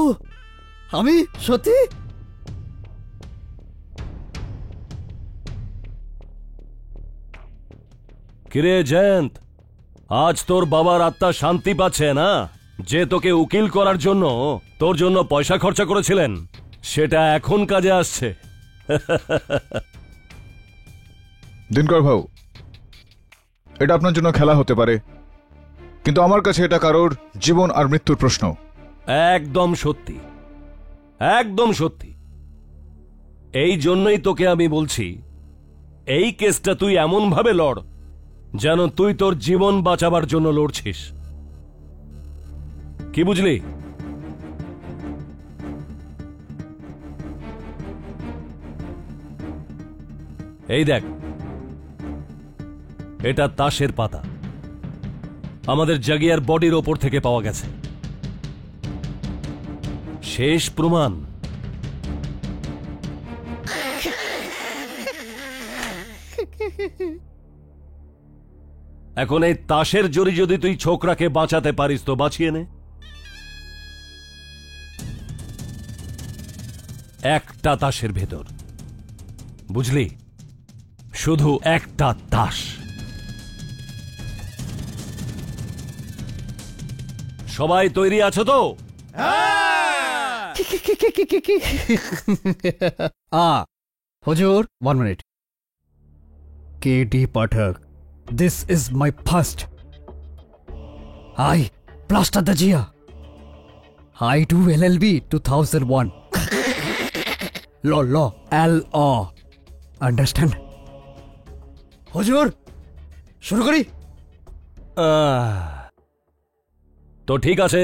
আমি সত্যি? কিরে জয়ন্ত, আজ তোর বাবার আত্মা শান্তি পাচ্ছে না? যে তোকে উকিল করার জন্য তোর জন্য পয়সা খরচা করেছিলেন, সেটা এখন কাজে আসছে। দিনকর ভাউ, এটা আপনার জন্য খেলা হতে পারে, কিন্তু আমার কাছে এটা কারোর জীবন আর মৃত্যুর প্রশ্ন। একদম সত্যি, একদম সত্যি। এই জন্যই তোকে আমি বলছি, এই কেসটা তুই এমন ভাবে লড় যেন তুই তোর জীবন বাঁচাবার জন্য লড়ছিস। কি বুঝলি? এই দেখ, এটা তাসের পাতা, আমাদের জাগিয়ার বডির ওপর থেকে পাওয়া গেছে। শেষ প্রমাণ। এখন এই তাসের জড়ি যদি তুই ছোকরাকে বাঁচাতে পারিস তো বাঁচিয়ে নে। একটা তাসের ভেতর, বুঝলি, শুধু একটা তাস। সবাই তৈরি আছো তো? হুজুর, 1 মিনিট। KD Pathak, this is my first. I plaster the Jia. I do LLB 2001. Law, L-O. Understand? হুজুর, শুরু করি? তো ঠিক আছে,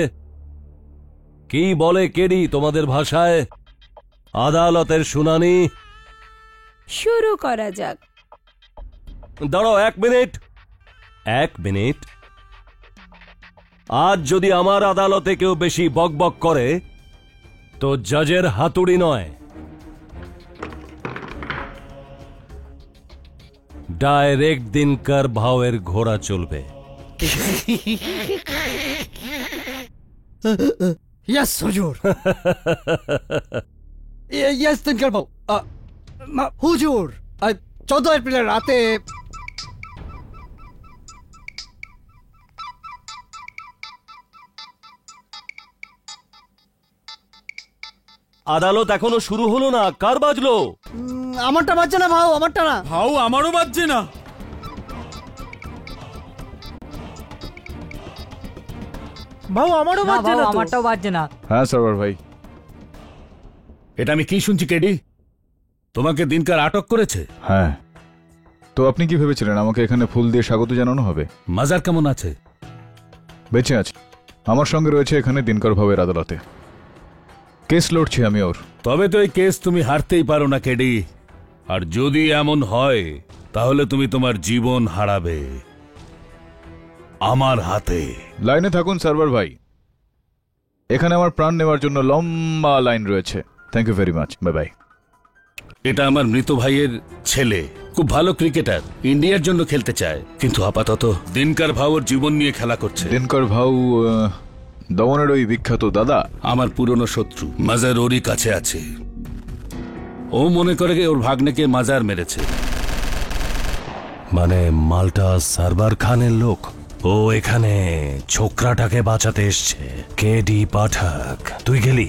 কি বলে কেডি তোমাদের ভাষায়? আদালতের শুনানি শুরু করা যাক। দাঁড়াও 1 মিনিট। 1 মিনিট। আজ যদি আমার আদালতে কেউ বেশি বকবক করে তো জাজের হাতুড়ি নয়, ডাইরেক্ট দিনকার ভাওয়ের ঘোড়া চলবে। Yes, হুজুর। Yes, দিনকার ভাও। হুজুর, 14 এপ্রিলের রাতে আদালত এখনো শুরু হলো না, কার বাজলো? আমারটা বাজছে না ভাও, আমারটা না। ভাও আমারও বাজছে না। ভাও আমারও বাজছে না, আমারটাও বাজছে না। হ্যাঁ সার্ভার ভাই। এটা আমি কি শুনছি কেডি? তোমাকে দিনকার আটক করেছে? হ্যাঁ, তো আপনি কি ভেবেছিলেন আমাকে এখানে ফুল দিয়ে স্বাগত জানানো হবে? মাজার কেমন আছে? বেঁচে আছে, আমার সঙ্গে রয়েছে এখানে দিনকর ভাবের আদালতে। কেস লড়ছি আমি ওর। তবে তো এই কেস তুমি হারতেই পারো না কেডি, আর যদি এমন হয় তাহলে তুমি তোমার জীবন হারাবে আমার হাতে। লাইনে থাকুন সার্ভার ভাই, এখানে আমার প্রাণ নেওয়ার জন্য লম্বা লাইন রয়েছে। Thank you very much, bye bye. এটা আমার মৃত ভাইয়ের ছেলে, খুব ভালো ক্রিকেটার, ইন্ডিয়ার জন্য খেলতে চায়, কিন্তু আপাতত দিনকার ভাওর জীবন নিয়ে খেলা করছে। দিনকর ভাউ দমনের ওই বিখ্যাত দাদা? আমার পুরনো শত্রু, মাজার ওরই কাছে আছে। ও মনে করে ওর ভাগ্নেকে মাজার মেরেছে। মানে মালটা সার্ভার খানের লোক? ও এখানে ছোকরাটাকে বাঁচাতে এসছে। কেডি পাঠক, তুই গেলি?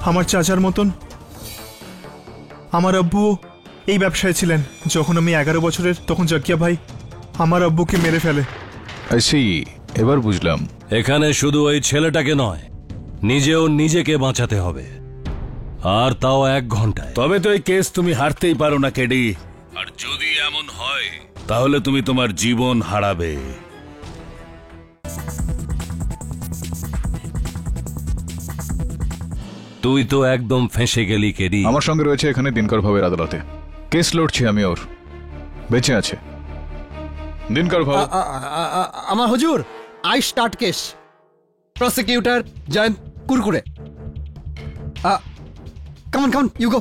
আমার চাচার মতন আমার আব্বু এই ব্যবসায় ছিলেন। যখন আমি 11 বছরের, তখন জাকিয়া ভাই আমার আব্বুকে মেরে ফেলে। এবার বুঝলাম। এখানে শুধু ওই ছেলেটাকে নয়, নিজেও নিজেকে বাঁচাতে হবে, আর তাও 1 ঘন্টায়। তবে তো এই কেস তুমি হারতেই পারো না কেডি, আর যদি এমন হয় তাহলে তুমি তোমার জীবন হারাবে। তুই তো একদম ফেঁসে গেলি কেডি। আমার সঙ্গে রয়েছে এখানে দিনকর ভাবের আদালতে, কেস লড়ছি আমি ওর। বেঁচে আছে দিনকর ভাব। আমার হুজুর, I start case. Prosecutor Jayanta Kurkure. Come on, you go.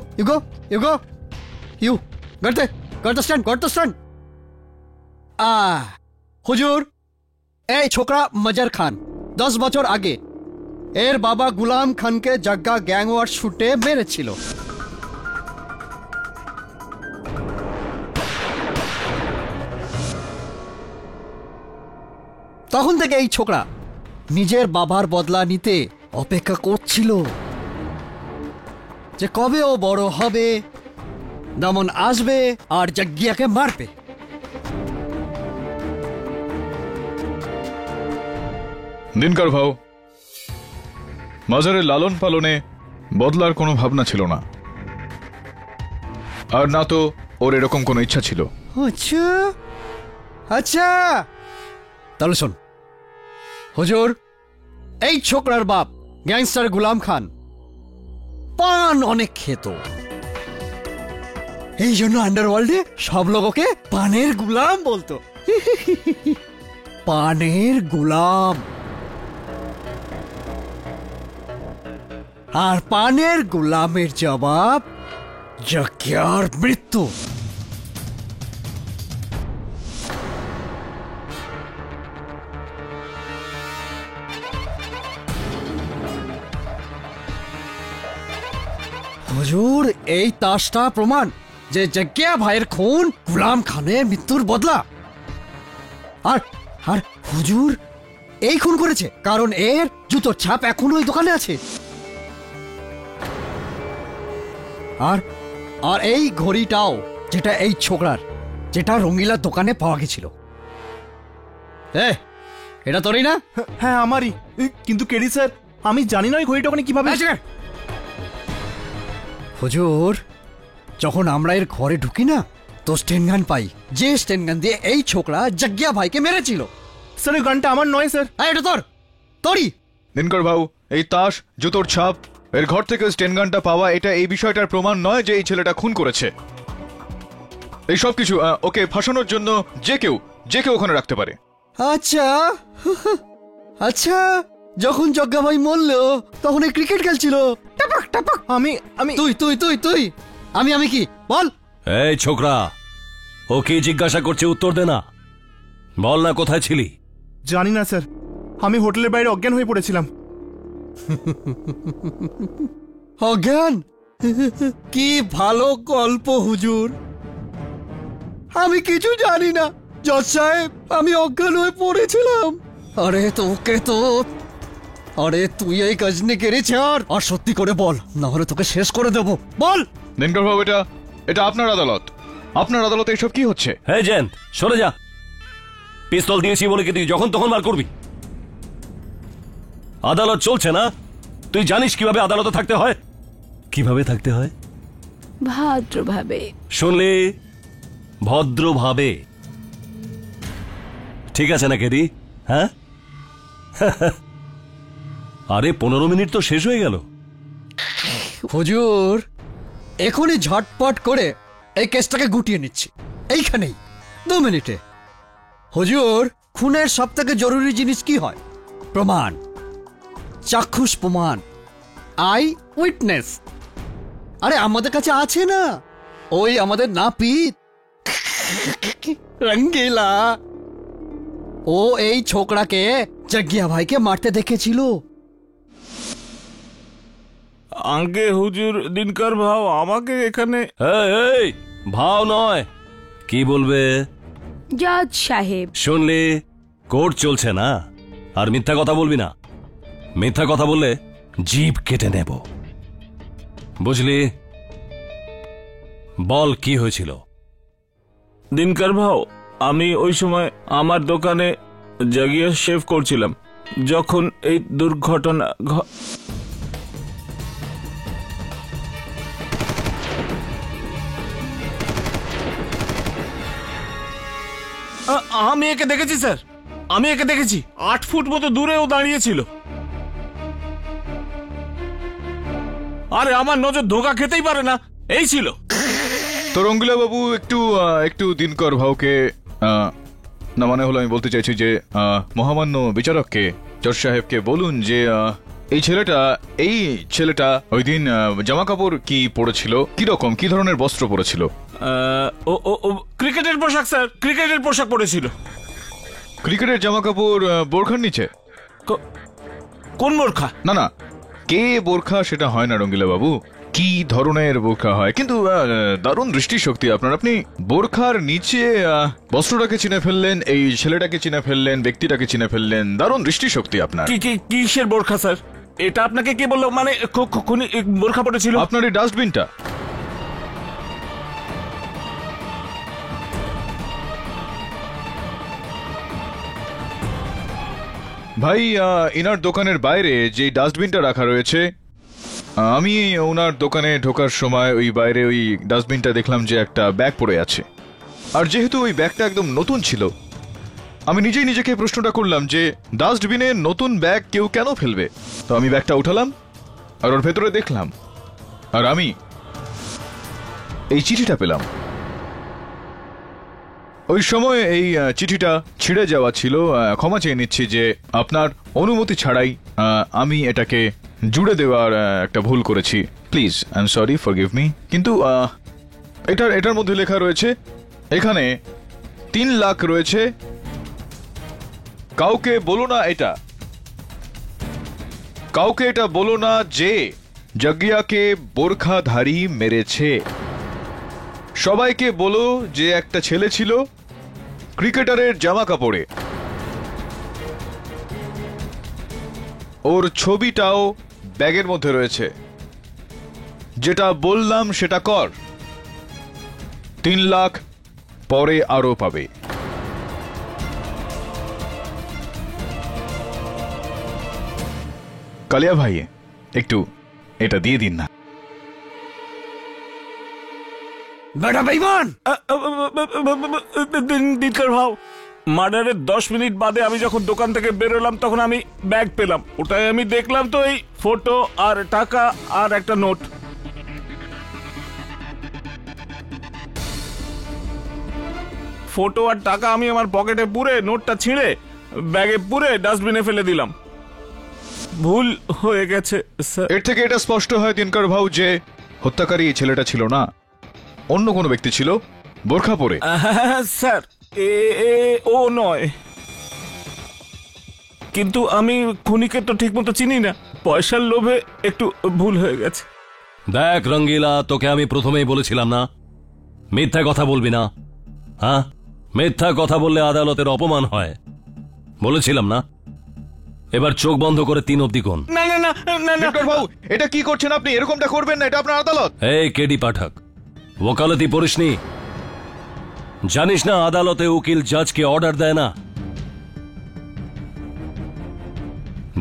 You, got the stand. হুজুর, এই ছোকরা মজার খান 10 বছর আগে এর বাবা গুলাম খানকে জাগ্গা গ্যাংওয়ার শুটে মেরেছিল। তখন থেকে এই ছোকরা নিজের বাবার বদলা নিতে অপেক্ষা করছিল, যে কবে ও বড় হবে, দমন আসবে আর জাগ্গিয়াকে মারবে। দিনকর ভাও, মাজারের লালন পালনে বদলার কোনো ভাবনা ছিল না, আর না তো ওর এরকম কোনো ইচ্ছা ছিল। আচ্ছা, তাহলে শোন হুজুর, এই ছোকরার বাপ গ্যাংস্টার গুলাম খান পান অনেক খেত। এই জন্য আন্ডারওয়ার্ল্ডে সব লোক ওকে পানের গুলাম বলতো। পানের গুলাম। আর পানের গুলামের জবাব যজ্ঞার মৃত্যু। হুজুর, এই তাসটা প্রমাণ যে যজ্ঞা ভাইয়ের খুন গুলাম খানের মৃত্যুর বদলা। আর আর হুজুর এই খুন করেছে কারণ এর জুতোর ছাপ এখনো ওই দোকানে আছে। আর আর এই ঘড়িটাও, যেটা এই ছোকরার, যেটা রঙ্গিলার দোকানে পাওয়া গেছিল। এটা তোরই না? হ্যাঁ আমারই। কিন্তু কেডি স্যার, আমি জানি না ওই ঘড়িটা ওখানে কিভাবে। হুজুর, যখন আমরা এর ঘরে ঢুকি না, তো স্টেন গান পাই, যে স্টেন গান দিয়ে এই ছোকরা যজ্ঞা ভাইকে মেরেছিল। স্যার ওই গানটা আমার নয় স্যার। এটা তোরই। দিনকর বাবু, এই তাস, জুতোর ছাপ, এর ঘর থেকে স্টেন গানটা পাওয়া, এটা এই বিষয়টার প্রমাণ নয় যে এই ছেলেটা খুন করেছে। এই সব কিছু ওকে ফাঁসানোর জন্য যে কেউ ওখানে রাখতে পারে। আচ্ছা আচ্ছা, যখন যজ্ঞা ভাই মরল তখন এই ক্রিকেট খেলছিল। টাপাক টাপাক। আমি তুই তুই তুই তুই আমি কি বল? এই ছোকরা, ও কি জিজ্ঞাসা করছে, উত্তর দে না। বল না, কোথায় ছিলি? জানি না স্যার, আমি হোটেলের বাইরে অজ্ঞান হয়ে পড়েছিলাম। অজ্ঞান? কি ভালো গল্প হুজুর। আমি কিছু জানি না জজ সাহেব, আমি অজ্ঞান হয়ে পড়েছিলাম। আরে তোকে তো, আরে তুই এই কাজনে কেড়েছে। আর সত্যি করে বল, না হলে তোকে শেষ করে দেবো। বল। দিনকর বাবু, এটা আপনার আদালত। আপনার আদালতে এসব কি হচ্ছে? হ্যাঁ জেন, সরে যা। পিস্তল দিয়েছি বলে কি তুই যখন তখন মার করবি? আদালত চলছে না, তুই জানিস কিভাবে আদালতে থাকতে হয়? কিভাবে থাকতে হয়? ভদ্রভাবে। শুনলি? ভদ্রভাবে। ঠিক আছে না কেদি? হ্যাঁ। আরে 15 মিনিট তো শেষ হয়ে গেল। হুজুর, এখনই ঝটপট করে এই কেসটাকে গুটিয়ে নিচ্ছি, এইখানেই 2 মিনিটে। হুজুর, খুনের সব থেকে জরুরি জিনিস কি হয়? প্রমাণ, চাক্ষুষ প্রমাণ, আই উইটনেস। আরে আমাদের কাছে আছে না, ওই আমাদের নাপিত রঙ্গিলা। ও এই ছোকরাকে যজ্ঞা ভাইকে মারতে দেখেছিল। আগে হুজুর, দিনকর ভাও আমাকে এখানে। এই ভাও নয়, কি বলবে? জজ সাহেব। শুনলি? কোর্ট চলছে না, আর মিথ্যা কথা বলবি না। মিথ্যা কথা বললে জিভ কেটে নেব, বুঝলি? বল, কি হয়েছিল? দিনকর ভাও, আমি ওই সময় আমার দোকানে জাগিয়া শেভ করছিলাম যখন এই দুর্ঘটনা আমি একে দেখেছি স্যার, আমি একে দেখেছি। 8 ফুট মতো দূরে ও দাঁড়িয়েছিল। আরে আমার নজর ধোঁকা খেতেই পারে না, এই ছিল। তো রঙ্গিলা বাবু, একটু দিনকর ভাউকে, না মানে হলো, আমি বলতে চাইছি যে মহামান্য বিচারককে, জজ সাহেবকে বলুন যে এই ছেলেটা ওই দিন জামা কাপড় কি পরেছিল, কিরকম, কি ধরনের বস্ত্র পরেছিল? ক্রিকেটের পোশাক স্যার, ক্রিকেটের পোশাক পরেছিল। ক্রিকেটের জামা কাপড় বোরখার নিচে? কোন বোরখা? না, কে বোরখা সেটা হয় না রঙ্গিলা বাবু, কি ধরনের বোরখা হয়। কিন্তু দারুণ দৃষ্টিশক্তি আপনার। আপনি বোরখার নিচে বস্ত্রটাকে চিনে ফেললেন, এই ছেলেটাকে চিনে ফেললেন, ব্যক্তিটাকে চিনে ফেললেন। দারুণ দৃষ্টিশক্তি আপনার। কিসের বোরখা স্যার? এটা আপনাকে কে বললো? মানে বোরখা পড়েছিল? আপনার এই ডাস্টবিনটা। ভাই, ইনার দোকানের বাইরে যে ডাস্টবিনটা রাখা রয়েছে, আমি ওনার দোকানে ঢোকার সময় ওই বাইরে ওই ডাস্টবিনটা দেখলাম যে একটা ব্যাগ পড়ে আছে। আর যেহেতু ওই ব্যাগটা একদম নতুন ছিল, আমি নিজেই নিজেকে প্রশ্নটা করলাম যে ডাস্টবিনে নতুন ব্যাগ কেউ কেন ফেলবে। তো আমি ব্যাগটা উঠালাম আর ওর ভেতরে দেখলাম, আর আমি এই চিঠিটা পেলাম। ওই সময় এই চিঠিটা ছিঁড়ে যাওয়া ছিল। ক্ষমা চেয়ে নিচ্ছি যে আপনার অনুমতি ছাড়াই আমি এটাকে জুড়ে দেওয়ার একটা ভুল করেছি। Please I am sorry, forgive me. কিন্তু এটার মধ্যে লেখা রয়েছে, এখানে 3 লাখ রয়েছে। কাউকে বলো না এটা, কাউকে এটা বলো না যে যজ্ঞাকে বোরখাধারী মেরেছে। সবাইকে বলো যে একটা ছেলে ছিল ক্রিকেটারের জামা কাপড়ে, ওর ছবিটাও ব্যাগের মধ্যে রয়েছে। যেটা বললাম সেটা কর, 3 লাখ পরে আরো পাবে। কালিয়া ভাই, একটু এটা দিয়ে দিন না। বেটা বেঈমান! দিনকার ভাও, মার্ডারের 10 মিনিট বাদে আমি যখন দোকান থেকে বেরোলাম তখন আমি ব্যাগ পেলাম। ওটাই আমি দেখলাম তো এই ফটো আর টাকা আর একটা নোট। ফটো আর টাকা আমি আমার পকেটে পুরে, নোটটা ছিঁড়ে ব্যাগে পুরে ডাস্টবিনে ফেলে দিলাম। ভুল হয়ে গেছে স্যার। এর থেকে এটা স্পষ্ট হয় দিনকার ভাউ যে হত্যাকারী এই ছেলেটা ছিল না, অন্য কোনো ব্যক্তি ছিল বোরখা পরে। স্যার ও নয়, কিন্তু আমি খুনিকে তো ঠিক মতো চিনি না, পয়সার লোভে একটু ভুল হয়ে গেছে। দেখ রঙ্গিলা, তোকে আমি প্রথমেই বলেছিলাম না মিথ্যা কথা বলবি না। হ্যাঁ, মিথ্যা কথা বললে আদালতের অপমান হয়, বলেছিলাম না? এবার চোখ বন্ধ করে 3 অবধি গুণ। না না না না না ভাউ, এটা কি করছেন আপনি? এরকমটা করবেন না, এটা আপনার আদালত। এই কেডি পাঠক, ওকালতি পড়িসনি? জানিস না আদালতে উকিল জাজকে অর্ডার দেয় না?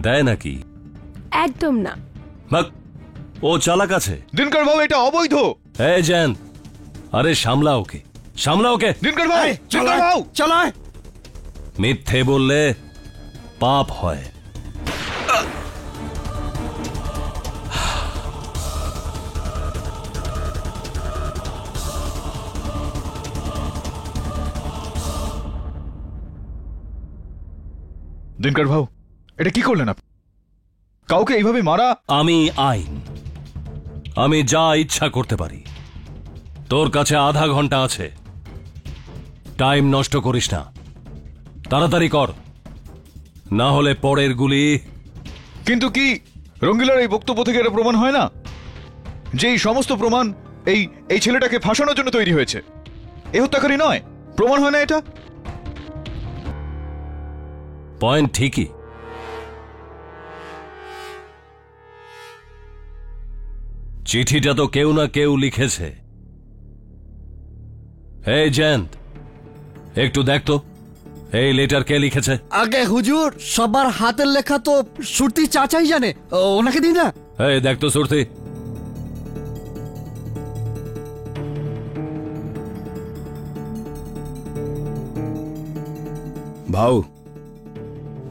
দেয় নাকি? একদম না। বাক, ও চালাক আছে। দিনকার ভাউ, এটা অবৈধ। এই জ্যান, আরে সামলা ওকে, সামলা ওকে। দিনকার ভাউ, দিনকার ভাউ, চালায়। মিথ্যে বললে পাপ হয়। দিনকার ভাউ, এটা কি করলেন আপনি? কাউকে এইভাবে মারা? আমি আইন, আমি যা ইচ্ছা করতে পারি। তোর কাছে আধা ঘন্টা আছে, টাইম নষ্ট করিস না, তাড়াতাড়ি কর, না হলে পরের গুলি। কিন্তু কি রঙ্গিলার এই বক্তব্য থেকে এটা প্রমাণ হয় না যে এই সমস্ত প্রমাণ এই ছেলেটাকে ফাঁসানোর জন্য তৈরি হয়েছে? এ হত্যাকারী নয়, প্রমাণ হয় না এটা? পয়েন্ট ঠিকই। চিঠিটা তো কেউ না কেউ লিখেছে। এই জয়ন্ত, একটু দেখ তো এই লেটার কে লিখেছে। আগে হুজুর, সবার হাতের লেখা তো সুরতি চাচাই জানে, ওনাকে দিন না। এই দেখ তো সুরতি। ভাউ,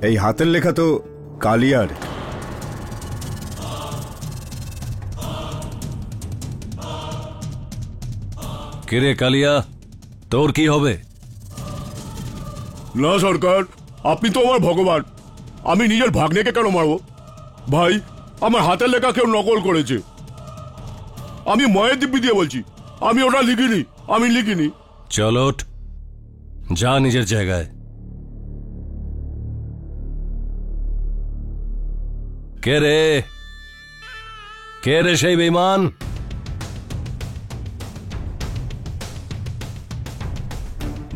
এই হাতের লেখা তো কালিয়ার। কিরে কালিয়া, তোর কি হবে? না সরকার, আপনি তো আমার ভগবান, আমি নিজের ভাগ্নেকে কেন মারবো? ভাই, আমার হাতের লেখা কেউ নকল করেছে। আমি ময়ের দিব্যি দিয়ে বলছি, আমি ওটা লিখিনি, আমি লিখিনি। চলো যা নিজের জায়গায়। কে রে, কে রে সেই বেঈমান?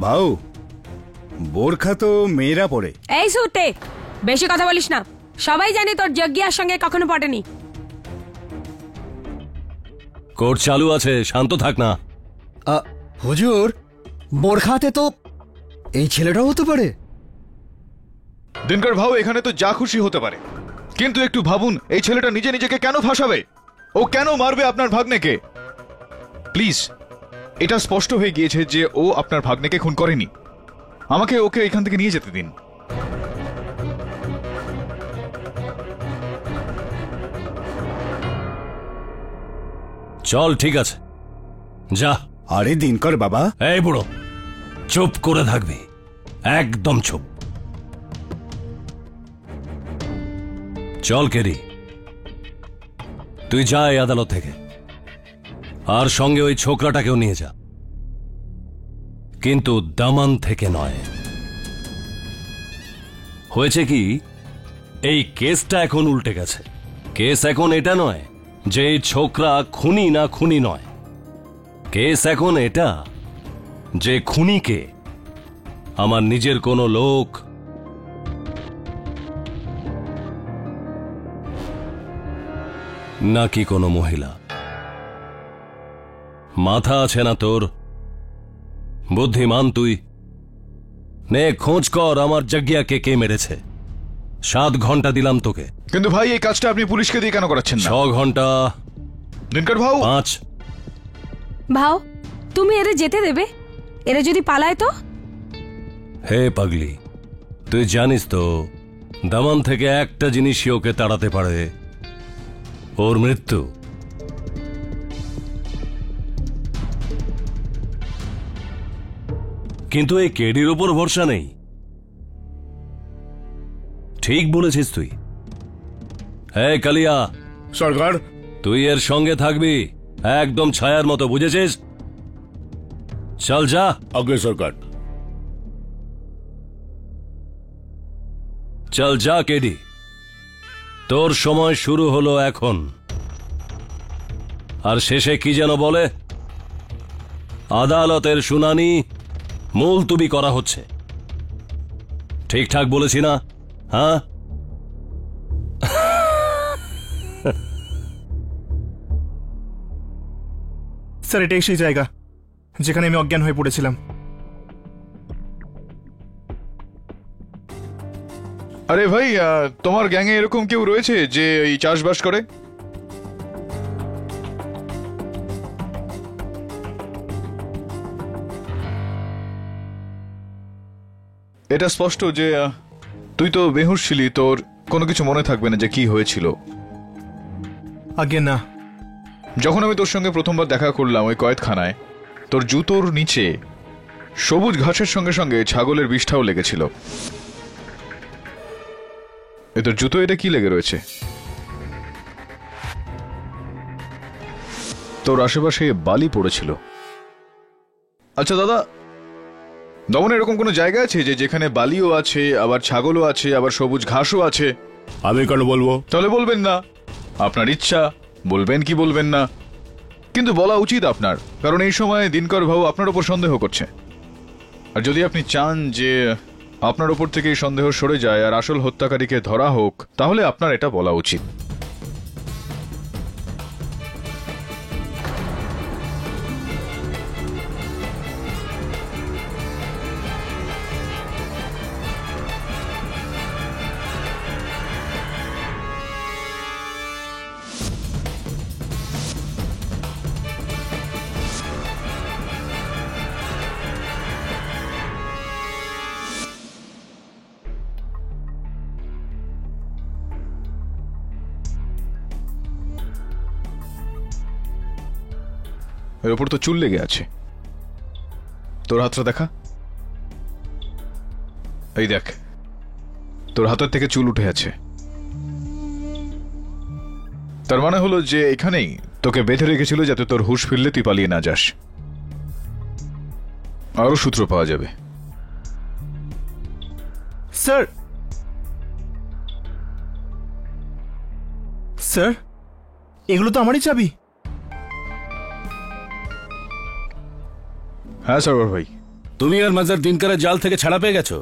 ভাউ, বোরখা তো মেয়েরা পরে। এই সুতে, বেশি কথা বলিস না, সবাই জানে তোর যজ্ঞার সঙ্গে কখনো পটেনি। কোর্ট চালু আছে, শান্ত থাক না। হুজুর, বোরখাতে তো এই ছেলেটাও হতে পারে। দিনকার ভাউ, এখানে তো যা খুশি হতে পারে, কিন্তু একটু ভাবুন এই ছেলেটা নিজে নিজেকে কেন ফাঁসাবে? ও কেন মারবে আপনার ভাগ্নেকে? প্লিজ, এটা স্পষ্ট হয়ে গিয়েছে যে ও আপনার ভাগ্নেকে খুন করেনি। আমাকে ওকে এখান থেকে নিয়ে যেতে দিন। চল, ঠিক আছে, যা। আরে দিনকর বাবা, এই বুড়ো, চুপ করে থাকবি, একদম চুপ। চল কেরি, তুই যা এই আদালত থেকে, আর সঙ্গে ওই ছোকরাটাকেও নিয়ে যা, কিন্তু দামান থেকে নয়। হয়েছে কি, এই কেসটা এখন উল্টে গেছে। কেস এখন এটা নয় যে এই ছোকরা খুনি না খুনি নয়, কেস এখন এটা যে খুনিকে আমার নিজের কোনো লোক নাকি কোনো মহিলা। মাথা আছে না তোর? বুদ্ধিমান তুই, নে খোঁজ কর আমার যজ্ঞাকে কে মেরেছে। 7 ঘন্টা দিলাম তোকে। কিন্তু ভাই এই কাজটা আপনি পুলিশকে দিয়ে কেন করাচ্ছেন না? 6 ঘন্টা। দিনকর ভাও 5। ভাও, তুমি এরে যেতে দেবে? এরা যদি পালায় তো? হে পাগলি, তুই জানিস তো দামান থেকে একটা জিনিসই ওকে তাড়াতে পারে, ওর মৃত্যু। কিন্তু এই কেডির ওপর ভরসা নেই। ঠিক বলেছিস তুই। হ্যাঁ কালিয়া সরকার, তুই এর সঙ্গে থাকবি, একদম ছায়ার মতো, বুঝেছিস? চল যা। আগে সরকার। চল যা কেডি, তোর সময় শুরু হলো এখন। আর শেষে কি যেন বলে, আদালতের শুনানি মুলতুবি করা হচ্ছে। ঠিকঠাক বলেছি না? হ্যাঁ। স্যার, এটাই সেই জায়গা যেখানে আমি অজ্ঞান হয়ে পড়েছিলাম। আরে ভাই, তোমার গ্যাংয়ে এরকম কেউ রয়েছে যে এই চাষবাস করে? এটা স্পষ্ট যে তুই তো বেহুশ ছিলি, তোর কোনো কিছু মনে থাকবে না যে কি হয়েছিল। আগে না। যখন আমি তোর সঙ্গে প্রথমবার দেখা করলাম ওই কয়েদখানায়, তোর জুতোর নিচে সবুজ ঘাসের সঙ্গে সঙ্গে ছাগলের বিষ্ঠাও লেগেছিল। এ তোর জুতো, এটা কি লেগে রয়েছে? তোর আশেপাশে বালি পড়েছিল। আচ্ছা দাদা, দমনে এরকম কোনো জায়গা আছে যে যেখানে বালিও আছে, আবার ছাগলও আছে, আবার সবুজ ঘাসও আছে? আমি কেন বলবো? তাহলে বলবেন না, আপনার ইচ্ছা, বলবেন কি বলবেন না, কিন্তু বলা উচিত আপনার, কারণ এই সময় দিনকর ভাউ আপনার উপর সন্দেহ করছে। আর যদি আপনি চান যে আপনার উপর থেকে এই সন্দেহ সরে যায় আর আসল হত্যাকারীকে ধরা হোক, তাহলে আপনার এটা বলা উচিত। এর ওপর তো চুল লেগে আছে। তোর হাতটা দেখা। এই দেখ, তোর হাতের থেকে চুল উঠে আছে। তার মানে হলো যে এখানেই তোকে বেঁধে রেখেছিল যাতে তোর হুঁশ ফিরলে তুই পালিয়ে না যাস। আরো সূত্র পাওয়া যাবে। স্যার, স্যার, এগুলো তো আমারই চাবি। হ্যাঁ সরোবর ভাই। তুমি আর মাজার দিনকারের জাল থেকে ছাড়া পেয়ে গেছো?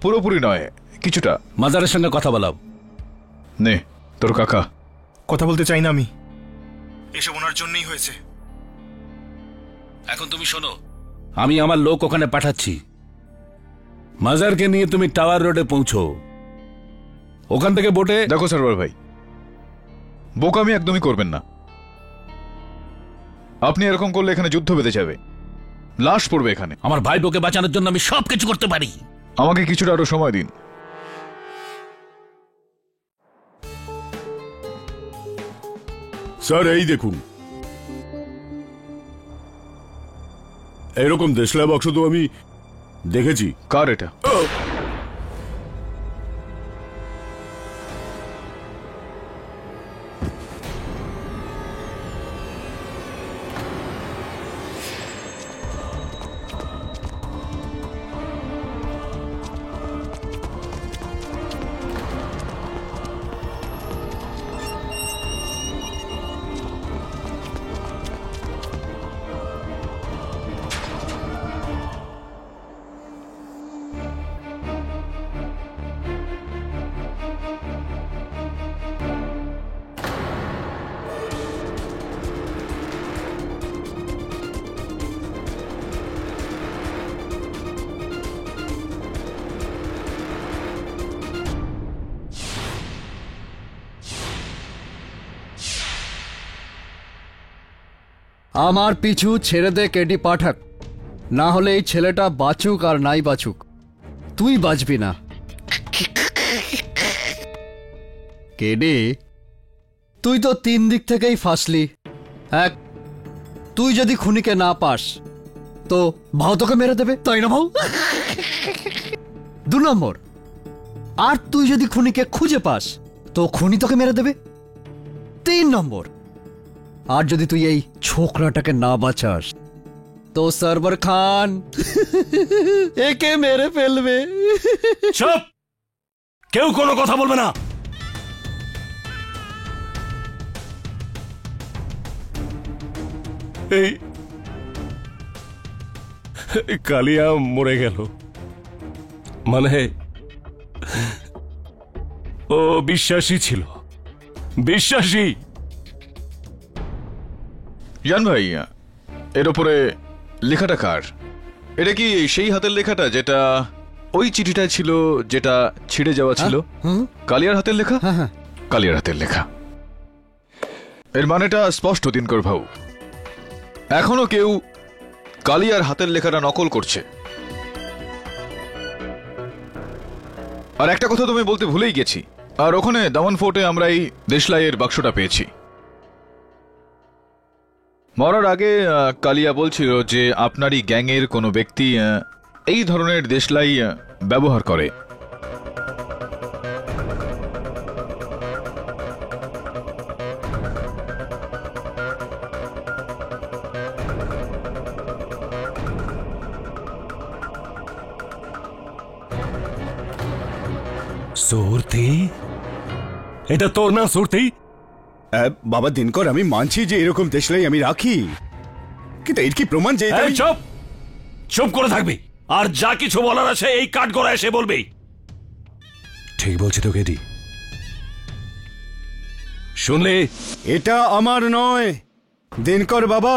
পুরোপুরি নয়, কিছুটা। মাজারের সঙ্গে কথা বলাও। নে তোর কাকা। কথা বলতে চাই না আমি, এসব ওনার জন্যই হয়েছে। এখন তুমি শোনো, আমি আমার লোক ওখানে পাঠাচ্ছি। মাজারকে নিয়ে তুমি টাওয়ার রোডে পৌঁছো। ওখান থেকে বোটে। দেখো সরোবর ভাই, বোকামি একদমই করবেন না। আপনি এরকম করলে এখানে যুদ্ধ বেঁধে যাবে, লাশ পড়বে এখানে। আমার ভাই বোকে বাঁচানোর জন্য আমি সবকিছু করতে পারি। আমাকে কিছুটা আরো সময় দিন। স্যার এই দেখুন, এরকম দেশলাই বাক্স তো আমি দেখেছি। কার এটা? আমার পিছু ছেড়ে দে কেডি পাঠক, না হলে এই ছেলেটা বাঁচুক আর নাই বাঁচুক তুই বাঁচবি না। কেডি, তুই তো 3 দিক থেকেই ফাঁসলি। এক, তুই যদি খুনিকে না পাস তো ভাও তোকে মেরে দেবে, তাই না ভাও? 2 নম্বর, আর তুই যদি খুনিকে খুঁজে পাস তো খুনি তোকে মেরে দেবে। 3 নম্বর, আর যদি তুই এই ছোকরাটাকে না বাঁচাস তো সরবর খান একে মেরে ফেলবে। চুপ, কেউ কোনো কথা বলবে না। এই কালিয়া মরে গেল মানে ও বিশ্বাসী ছিল, বিশ্বাসী। জান ভাই, এর ওপরে লেখাটা কার? এটা কি সেই হাতের লেখাটা যেটা ওই চিঠিটায় ছিল, যেটা ছিঁড়ে যাওয়া ছিল? কালিয়ার হাতের লেখা? কালিয়ার হাতের লেখা। এর মানেটা স্পষ্ট দিনকর ভাউ, এখনো কেউ কালিয়ার হাতের লেখাটা নকল করছে। আর একটা কথা তুমি বলতে ভুলেই গেছি, আর ওখানে দামন ফোর্টে আমরা এই দেশলাইয়ের বাক্সটা পেয়েছি। মরার আগে কালিয়া বলছিল যে আপনারই গ্যাংয়ের কোনো ব্যক্তি এই ধরনের দেশলাই ব্যবহার করে। সুরতি, এটা তোর না সুরতি? বাবা দিনকর, আমি মানছি যে এরকম দেশলাই আমি রাখি, কিন্তু এর কি প্রমাণ যে এটা চুপ, চুপ করে থাকবি, আর যা কিছু বলার আছে এই কাঠ গড়া এসে বলবি। ঠিক বলছি তো কেডি? শুনলে? এটা আমার নয় দিনকর বাবা,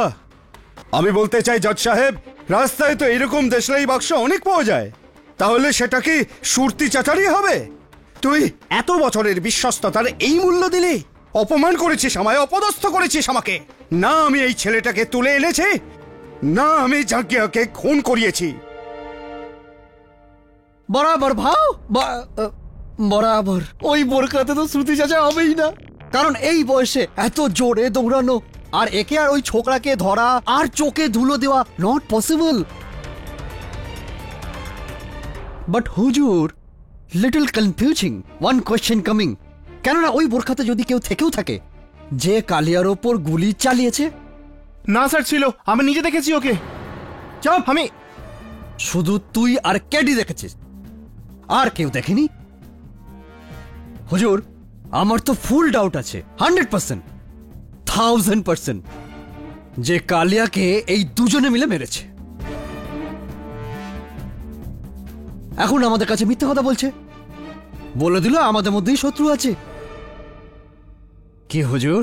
আমি বলতে চাই জজ সাহেব, রাস্তায় তো এরকম দেশলাই বাক্স অনেক পাওয়া যায়, তাহলে সেটা কি সুরতি চাচারই হবে? তুই এত বছরের বিশ্বস্ততার এই মূল্য দিলি? অপমান করেছিস আমায়, অপদস্থ করেছিস আমাকে। না আমি এই ছেলেটাকে তুলে এনেছি, না আমি জাঙ্গিয়াকে খুন করিয়েছি। বরাবর ভাও, বরাবর ওই বোরকাতে তো শ্রুতি চাচা হবেই না, কারণ এই বয়সে এত জোরে দৌড়ানো আর একে আর ওই ছোকরাকে ধরা আর চোখে ধুলো দেওয়া নট পসিবল। বাট হুজুর, little confusing one question coming, কেননা ওই বোরখাতে যদি কেউ থেকেও থাকে যে কালিয়ার ওপর গুলি চালিয়েছে? না স্যার, ছিল, আমি নিজে দেখেছি ওকে। চুপ, আমি শুধু তুই আর কেডি দেখেছিস, আর কেউ দেখেনি? হুজুর, আমার তো ফুল ডাউট আছে, 100%, 1000% যে কালিয়াকে এই দুজনে মিলে মেরেছে। এখন আমাদের কাছে মিথ্যে কথা বলছে, বলে দিল আমাদের মধ্যেই শত্রু আছে। কি হুজুর,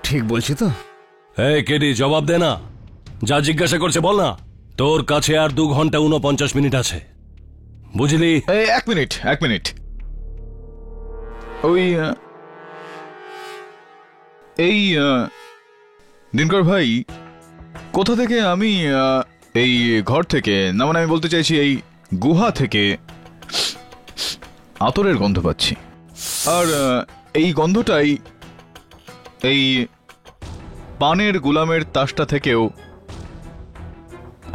ঠিক বলছি তো? এই কেডি, জবাব দে না, যা জিজ্ঞাসা করছে বল না। তোর কাছে আর 2 ঘন্টা 49 মিনিট আছে, বুঝলি? 1 মিনিট, 1 মিনিট। ওই এই দিনকর ভাই, কোথা থেকে আমি এই ঘর থেকে, না মানে আমি বলতে চাইছি এই গুহা থেকে আতরের গন্ধ পাচ্ছি, আর এই গন্ধটাই এই পানের গুলামের তাসটা থেকেও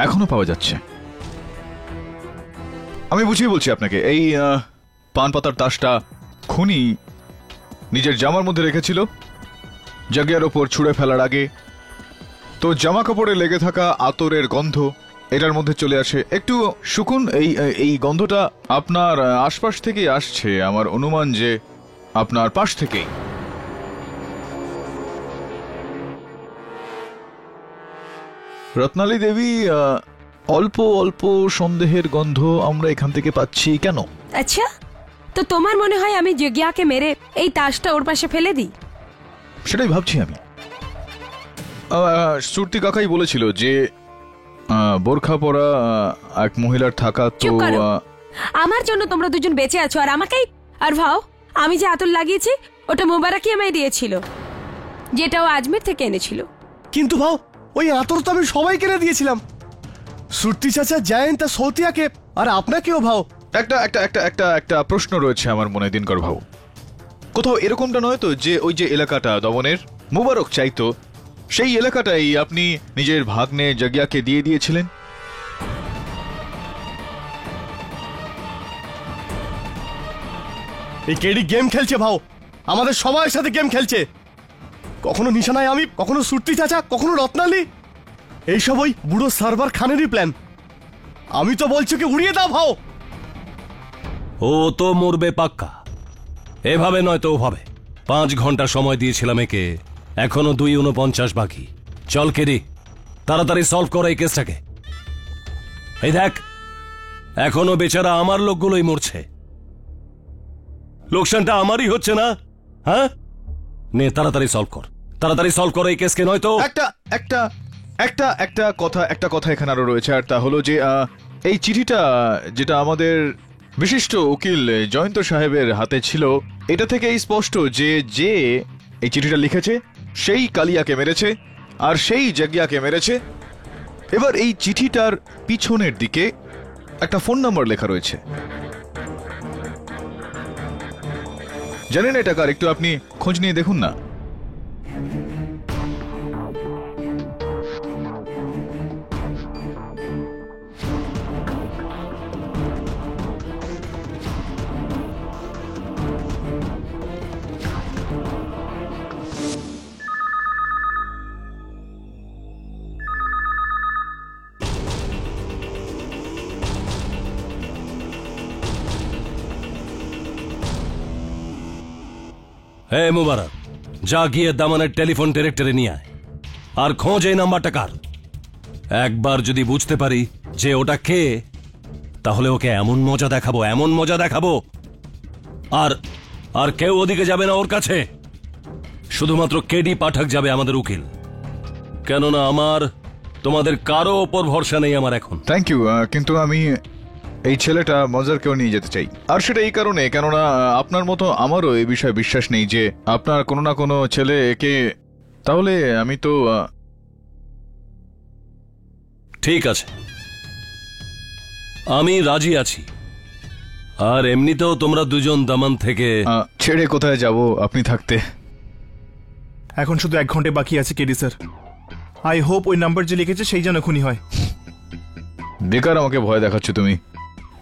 এখনো পাওয়া যাচ্ছে। আমি বুঝিয়ে বলছি আপনাকে, এই পান পাতার তাসটা খুনি নিজের জামার মধ্যে রেখেছিল জায়গার ওপর ছুঁড়ে ফেলার আগে। তো জামা কাপড়ে লেগে থাকা আতরের গন্ধ এটার মধ্যে চলে আসে। একটু শুকুন, এই গন্ধটা আপনার আশপাশ থেকেই আসছে। আমার অনুমান যে আপনার পাশ থেকেই। রত্নালী দেবী, অল্প অল্প সন্দেহের গন্ধ আমরা এখান থেকে পাচ্ছি। কেন? আচ্ছা, তো তোমার মনে হয় আমি যজ্ঞাকে মেরে এই তাসটা ওর পাশে ফেলে দিই? সেটাই ভাবছি আমি। সুরতি কাকাই বলেছিল যে বোরখা পরা এক মহিলার থাকা। তো চুপ করো। আমার জন্য তোমরা দুজন বেঁচে আছো আর আমাকেই। আর ভাও, আমি যে আতর লাগিয়েছি ওটা মোবারকই আমায় দিয়েছিল, যেটা ও আজমের থেকে এনেছিল। কিন্তু ভাও, ওই আতর তো আমি সবাই কিনে দিয়েছিলাম, সুরতি চাচা, জয়ন্ত, সৌতিয়াকে, আর আপনাকেও। ভাও, একটা একটা একটা একটা একটা প্রশ্ন রয়েছে আমার মনে, দিনকর ভাও। কোথাও এরকমটা নয় তো যে ওই যে এলাকাটা দমনের মুবারক চাইতো, সেই এলাকাটাই আপনি নিজের ভাগ্নে জাগিয়াকে দিয়ে দিয়েছিলেন? এই কেডি গেম খেলছে ভাও, আমাদের সবার সাথে গেম খেলছে। কখনো নিশানায় আমি, কখনো সুরতি চাচা, কখনো রত্নালী। এইসব ওই বুড়ো সার্ভার খানেরই প্ল্যান। আমি তো বলছি কি উড়িয়ে দাও ভাও। ও তো মরবে পাক্কা, এভাবে নয় তো ওভাবে। 5 ঘন্টা সময় দিয়েছিলাম একে, এখনো 2:49 বাকি। চল কেডি, তাড়াতাড়ি সলভ কর এই কেসটাকে। এই দেখ, এখনো বেচারা আমার লোকগুলোই মরছে, লোকসানটা আমারই হচ্ছে না? হ্যাঁ, নে তাড়াতাড়ি সলভ কর, তাড়াতাড়ি সলভ কর এই কেসকে, নয়তো। একটা একটা একটা একটা কথা এখানে আরো রয়েছে, আর তা হলো যে এই চিঠিটা যেটা আমাদের বিশিষ্ট উকিল জয়ন্ত সাহেবের হাতে ছিল, এটা থেকে স্পষ্ট যে যে এই চিঠিটা লিখেছে সেই কালিয়াকে মেরেছে আর সেই জাগিয়াকে মেরেছে। এবার এই চিঠিটার পিছনের দিকে একটা ফোন নাম্বার লেখা রয়েছে। জানেন এটা কার? একটু আপনি খোঁজ নিয়ে দেখুন না। হে মুবারক, যা গিয়ে দামানের টেলিফোন ডিরেক্টরে নিয়ে আয় আর খোঁজ এই নাম্বারটা কার। একবার যদি বুঝতে পারি যে ওটা কে, তাহলে ওকে এমন মজা দেখাবো, এমন মজা দেখাবো, আর আর কেউ ওদিকে যাবে না ওর কাছে। শুধুমাত্র কেডি পাঠক যাবে, আমাদের উকিল। কেননা আমার তোমাদের কারো ওপর ভরসা নেই আমার এখন। থ্যাংক ইউ, কিন্তু আমি এই ছেলেটা মজারকেও নিয়ে যেতে চাই। আর সেটা এই কারণে, কেননা আপনার মতো আমারও এই বিষয়ে বিশ্বাস নেই যে আপনার কোনো না কোনো ছেলে একে। তাহলে আমি তো ঠিক আছে, আমি রাজি আছি। আর এমনিতেও তোমরা দুজন দামান থেকে ছেড়ে কোথায় যাব আপনি থাকতে? এখন শুধু 1 ঘন্টা বাকি আছে কেডি স্যার। আই হোপ ওই নাম্বার যে লিখেছে সেই যেন খুনি হয়। বেকার আমাকে ভয় দেখাচ্ছ তুমি।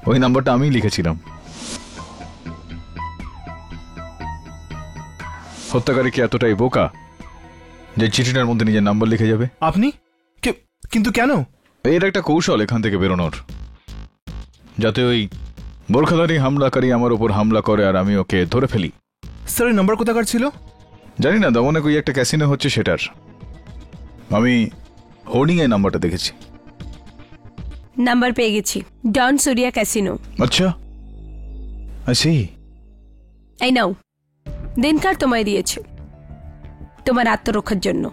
ওই নাম্বারটা আমি লিখেছিলাম। হত্যাকারী কি এতটাই বোকা যে চিঠিটার মধ্যে নিজের নাম্বার লিখে যাবে? আপনি কিন্তু কেন? এর একটা কৌশল এখান থেকে বেরোনোর, যাতে ওই বোরখাধারী হামলাকারী আমার উপর হামলা করে আর আমি ওকে ধরে ফেলি। স্যার ওই নাম্বার কোথাকার ছিল? জানি না, দমনে কই একটা ক্যাসিনো হচ্ছে সেটার। আমি হোর্ডিং এ নাম্বারটা দেখেছি। নাম্বার পেয়ে গেছি, ডন সুরিয়া ক্যাসিনো। আচ্ছা, আই সি। এই নাও, দিনকার তোমায় দিয়েছে তোমার আত্মরক্ষার জন্য।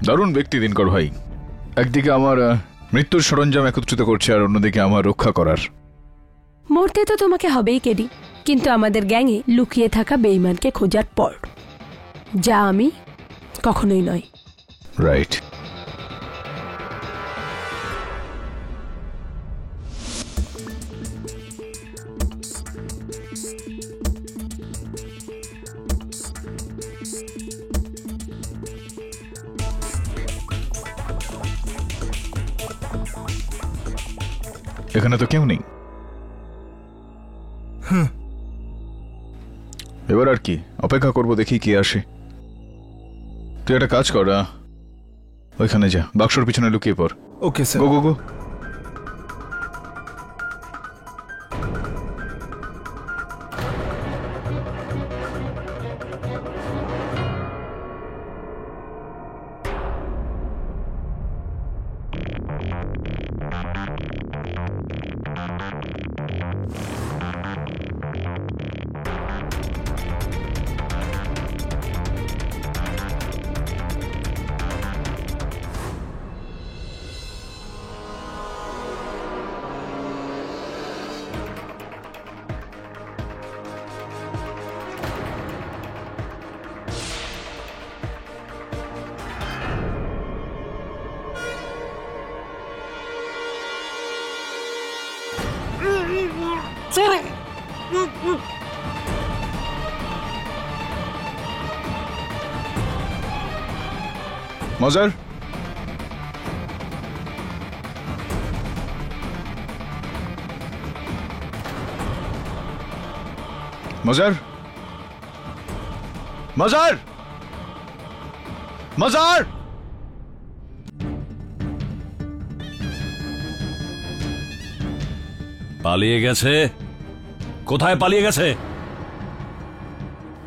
দারুণ ব্যক্তি দিনকর ভাই। একদিকে আমার মৃত্যুর সরঞ্জাম একত্রিত করছে আর অন্যদিকে আমার রক্ষা করার। মরতে তো তোমাকে হবেই কেডি, কিন্তু আমাদের গ্যাংয়ে লুকিয়ে থাকা বেঈমানকে খোঁজার পর, যা আমি কখনোই নয়। রাইট। এখানে তো কেউ নেই। এবার আর কি, অপেক্ষা করবো, দেখি কি আসে। তুই একটা কাজ কর, ওইখানে যা, বাক্সর পিছনে লুকিয়ে পড়। Okay sir. Go go go. মজার, মজার, মজার, মজার। পালিয়ে গেছে? কোথায় পালিয়ে গেছে?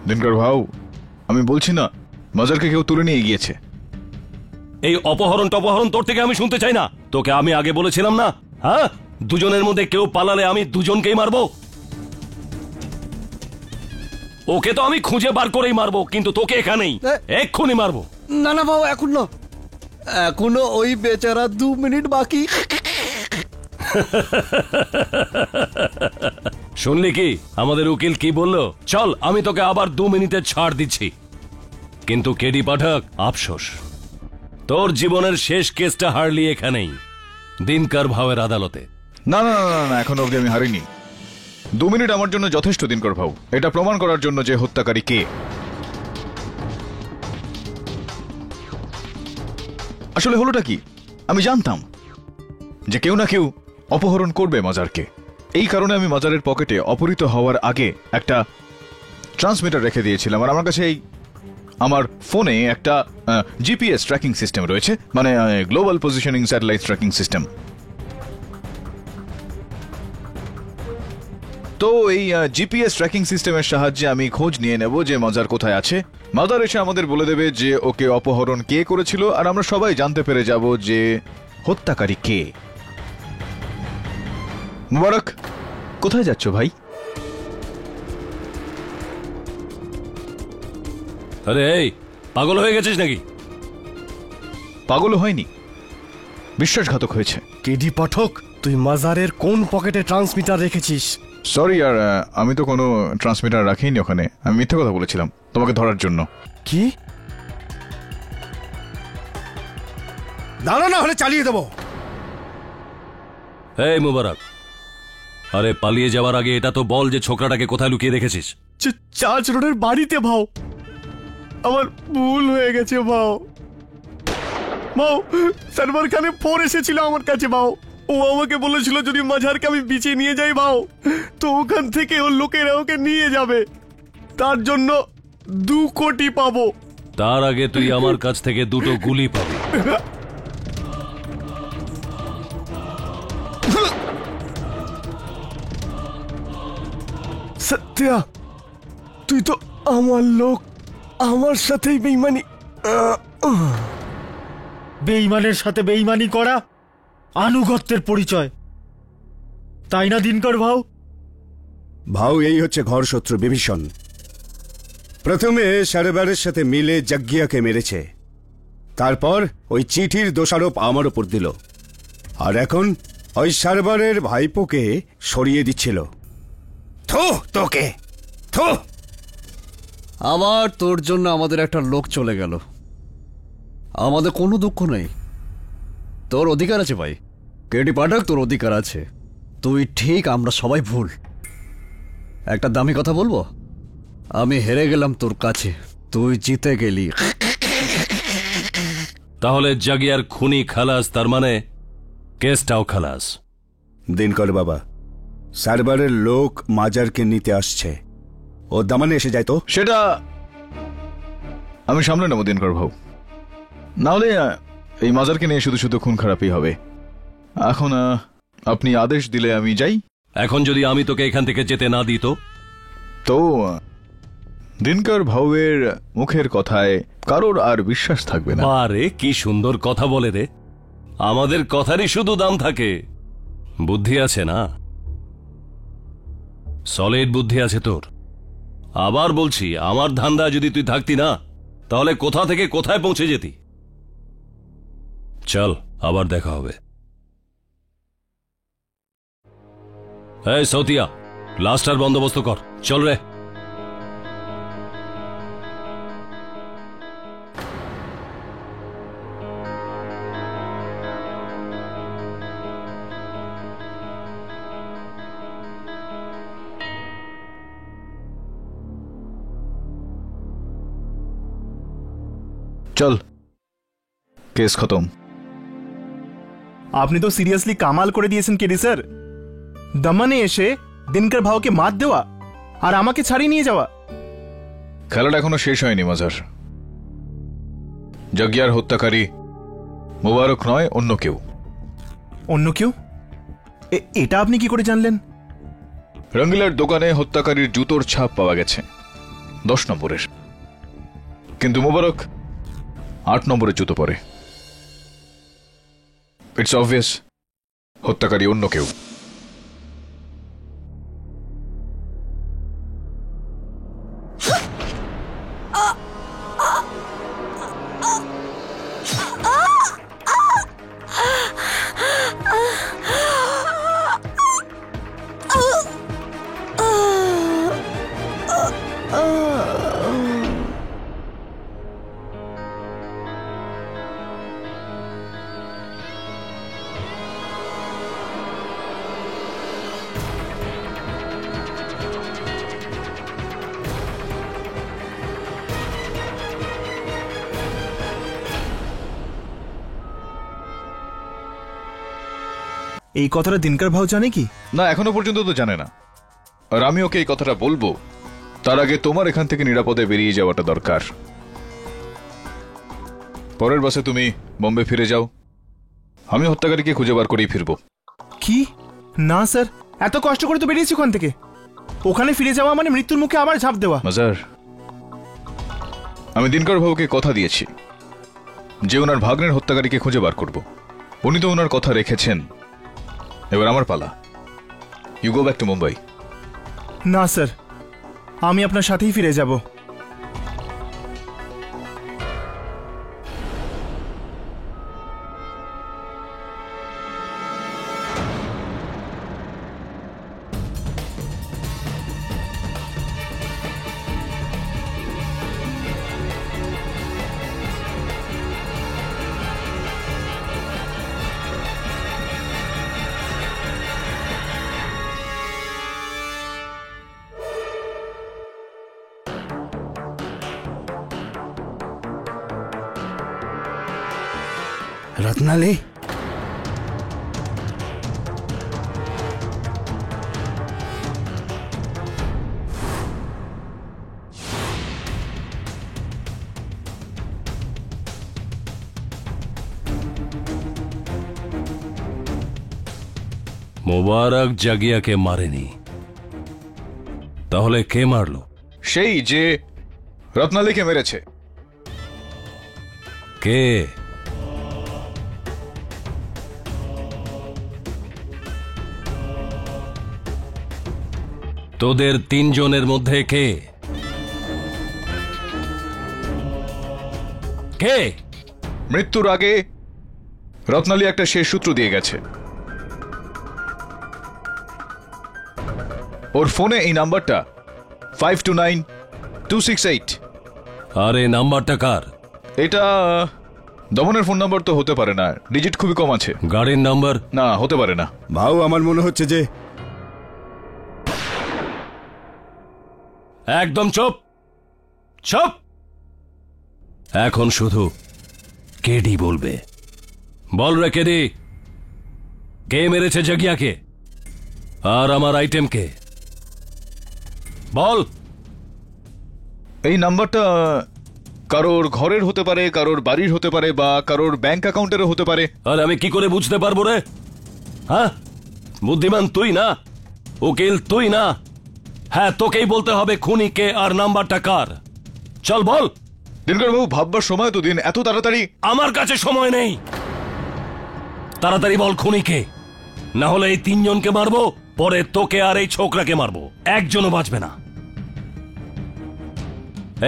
দিনকর ভাও, আমি বলছি না, মজারকে কেউ তুলে নিয়ে গিয়েছে। এই অপহরণ টপহরণ তোর থেকে আমি শুনতে চাই না। তোকে আমি আগে বলেছিলাম না, হ্যাঁ, দুজনের মধ্যে কেউ পালালে আমি দুজনকেই মারবো। ওকে তো আমি খুঁজে বার করেই মারবো, কিন্তু তোকে এখানেই এক্ষুনি মারবো। না না বাবু, এখন না, এখনো ওই বেচারা 2 মিনিট বাকি। শুনলি কি আমাদের উকিল কি বললো? চল, আমি তোকে আবার 2 মিনিটে ছাড় দিচ্ছি, কিন্তু কেডি পাঠক, আফসোস, তোর জীবনের শেষ কেসটা হারলি এখানেই, দিনকার ভাওয়ের আদালতে। না না না না, এখন অবধি আমি হারিনি। 2 মিনিট আমার জন্য যথেষ্ট, দিনকর ভাও, এটা প্রমাণ করার জন্য যে হত্যাকারী কে। আসলে হলোটা কি, আমি জানতাম যে কেউ না কেউ অপহরণ করবে মজারকে। এই কারণে আমি মজারের পকেটে অপহৃত হওয়ার আগে একটা ট্রান্সমিটার রেখে দিয়েছিলাম। আর আমার কাছে এই আমার ফোনে একটা জিপিএস ট্র্যাকিং সিস্টেম রয়েছে, মানে global positioning satellite tracking system. তো এই জিপিএস ট্র্যাকিং সিস্টেমের সাহায্যে আমি খোঁজ নিয়ে নেব যে মজার কোথায় আছে। মজার এসে আমাদের বলে দেবে যে ওকে অপহরণ কে করেছিল, আর আমরা সবাই জানতে পেরে যাব যে হত্যাকারী কে। মুবারক, কোথায় যাচ্ছ ভাই? আরে এই, পাগল হয়ে গেছিস নাকি? পাগল হয়নি, বিশ্বাসঘাতক হয়েছে। কেডি পাঠক, তুই মাজারের কোন পকেটে ট্রান্সমিটার রেখেছিস? সরি আর আমি তো কোনো ট্রান্সমিটার রাখিনি ওখানে, আমি মিথ্যে কথা বলেছিলাম তোমাকে ধরার জন্য। কি? দাঁড়া, না হলে চালিয়ে দেবো। এই মুবারক, আরে পালিয়ে যাওয়ার আগে এটা তো বল যে ছোকরাটাকে কোথায় লুকিয়ে রেখেছিস? চার্চ রোডের বাড়িতে ভাও, আমার ভুল হয়ে গেছে ভাও। ভাও, সার্ভার খানে ফোন এসেছিল আমার কাছে ভাও, ও আমাকে বলেছিল যদি মাঝারকে আমি বিচে নিয়ে যাই ভাও, তো ওখান থেকে ওর লোকেরা ওকে নিয়ে যাবে, তার জন্য 2 কোটি পাবো। তার আগে তুই আমার কাছ থেকে 2টো গুলি পাবি। সত্যা, তুই তো আমার লোক, আমার সাথেই বেইমানি। বেইমানের সাথে বেইমানি করা আনুগত্যের পরিচয়, তাই না দিনকর ভাও? ভাও, এই হচ্ছে ঘর শত্রু বিভীষণ। প্রথমে সারবারের সাথে মিলে যজ্ঞিয়াকে মেরেছে, তারপর ওই চিঠির দোষারোপ আমার উপর দিল, আর এখন ওই সারবারের ভাইপোকে সরিয়ে দিচ্ছিল। থু তোকে, থু। আবার তোর জন্য আমাদের একটা লোক চলে গেল, আমাদের কোনো দুঃখ নেই, তোর অধিকার আছে ভাই। কেডি পাঠক, তোর অধিকার আছে, তুই ঠিক, আমরা সবাই ভুল। একটা দামি কথা বলবো, আমি হেরে গেলাম তোর কাছে, তুই জিতে গেলি। তাহলে জাগিয়ার খুনি খালাস, তার মানে কেসটাও খালাস। দিনকর বাবা, সার্ভারের লোক মাজারকে নিতে আসছে, ও দামানে এসে যায় তো। সেটা আমি সামলে নেব দিনকর ভাউ, নাহলে এই মাজারকে নিয়ে শুধু শুধু খুন খারাপই হবে। এখন আপনি আদেশ দিলে আমি যাই। এখন যদি আমি তোকে এখান থেকে যেতে না দিই তো দিনকর ভাউয়ের মুখের কথায় কারোর আর বিশ্বাস থাকবে না। আরে কি সুন্দর কথা বলে রে, আমাদের কথারই শুধু দাম থাকে। বুদ্ধি আছে না, সলিড বুদ্ধি আছে তোর। আবার বলছি, আমার ধান্দা যদি তুই থাকতি না, তাহলে কোথা থেকে কোথায় পৌঁছে যেতি। চল, আবার দেখা হবে। এই সৌতিয়া, লাস্টার বন্দোবস্ত কর, চল রে। চল, কেস খতম। আপনি তো সিরিয়াসলি কামাল করে দিয়েছেন কেডি স্যার। দমনে এসে দিনকর ভাউকে মাত দেওয়া আর আমাকে ছাড়িয়ে নিয়ে যাওয়া। খেলাটা এখনো শেষ হয়নি মাজার। যজ্ঞার হত্যাকারী মোবারক নয়, অন্য কেউ। অন্য কেউ? এটা আপনি কি করে জানলেন? রঙ্গিলার দোকানে হত্যাকারীর জুতোর ছাপ পাওয়া গেছে, 10 নম্বরের, কিন্তু মোবারক 8 নম্বরের জুতো পরে। ইটস অবভিয়াস হত্যাকারী অন্য কেউ। এই কথাটা দিনকর ভাউ জানে কি? না, এখনো পর্যন্ত তো জানে না। আর আমি ওকে এই কথাটা বলবো, তার আগে তোমার এখান থেকে নিরাপদে বেরিয়ে যাওয়াটা দরকার। পরের বাসে তুমি বোম্বে ফিরে যাও, আমি হত্যাকারীকে খুঁজে বার করেই ফিরবো। কি? না স্যার, এত কষ্ট করে তো বেরিয়েছি ওখান থেকে। ওখানে ফিরে যাওয়া মানে মৃত্যুর মুখে আবার ঝাঁপ দেওয়া। মাজার, আমি দিনকর ভাউকে কথা দিয়েছি যে ওনার ভাগ্নের হত্যাকারীকে খুঁজে বার করব। উনি তো ওনার কথা রেখেছেন। এবার আমার পালা। You go back to Mumbai. না স্যার, আমি আপনার সাথেই ফিরে যাব। রত্নালে, মোবারক জাগিয়াকে মারেনি, তাহলে কে মারলো? সেই যে রত্নালীকে মেরেছে। কে? তোদের 3 জনের মধ্যে কে? কে? মৃত্যুর আগে রত্নালী একটা শেষ সূত্র দিয়ে গেছে। ওর ফোনে এই নাম্বারটা 529268। আরে নাম্বারটা কার? এটা দমনের ফোন নাম্বার তো হতে পারে না, ডিজিট খুবই কম আছে। গাড়ির নাম্বার? না, হতে পারে না। ভাও, আমার মনে হচ্ছে যে একদম চুপ চুপ। এখন শুধু কেডি বলবে। বল রে কেডি, কে মেরেছে জাগিয়াকে? আর আমার আইটেমকে বল। এই নাম্বারটা কারোর ঘরের হতে পারে, কারোর বাড়ির হতে পারে, বা কারোর ব্যাংক অ্যাকাউন্টেরও হতে পারে। আর আমি কি করে বুঝতে পারবো রে? হ্যাঁ, বুদ্ধিমান তুই না, উকিল তুই না। হ্যাঁ, তোকেই বলতে হবে খুনি কে আর নাম্বারটা কার। চল বল। দিনকরবাবু, ভাববার সময় তো দিন, এত তাড়াতাড়ি। আমার কাছে সময় নেই, তাড়াতাড়ি বল খুনি কে, না হলে এই তিনজনকে মারবো, পরে তোকে আর এই ছোকরাকে মারবো, একজনও বাঁচবে না।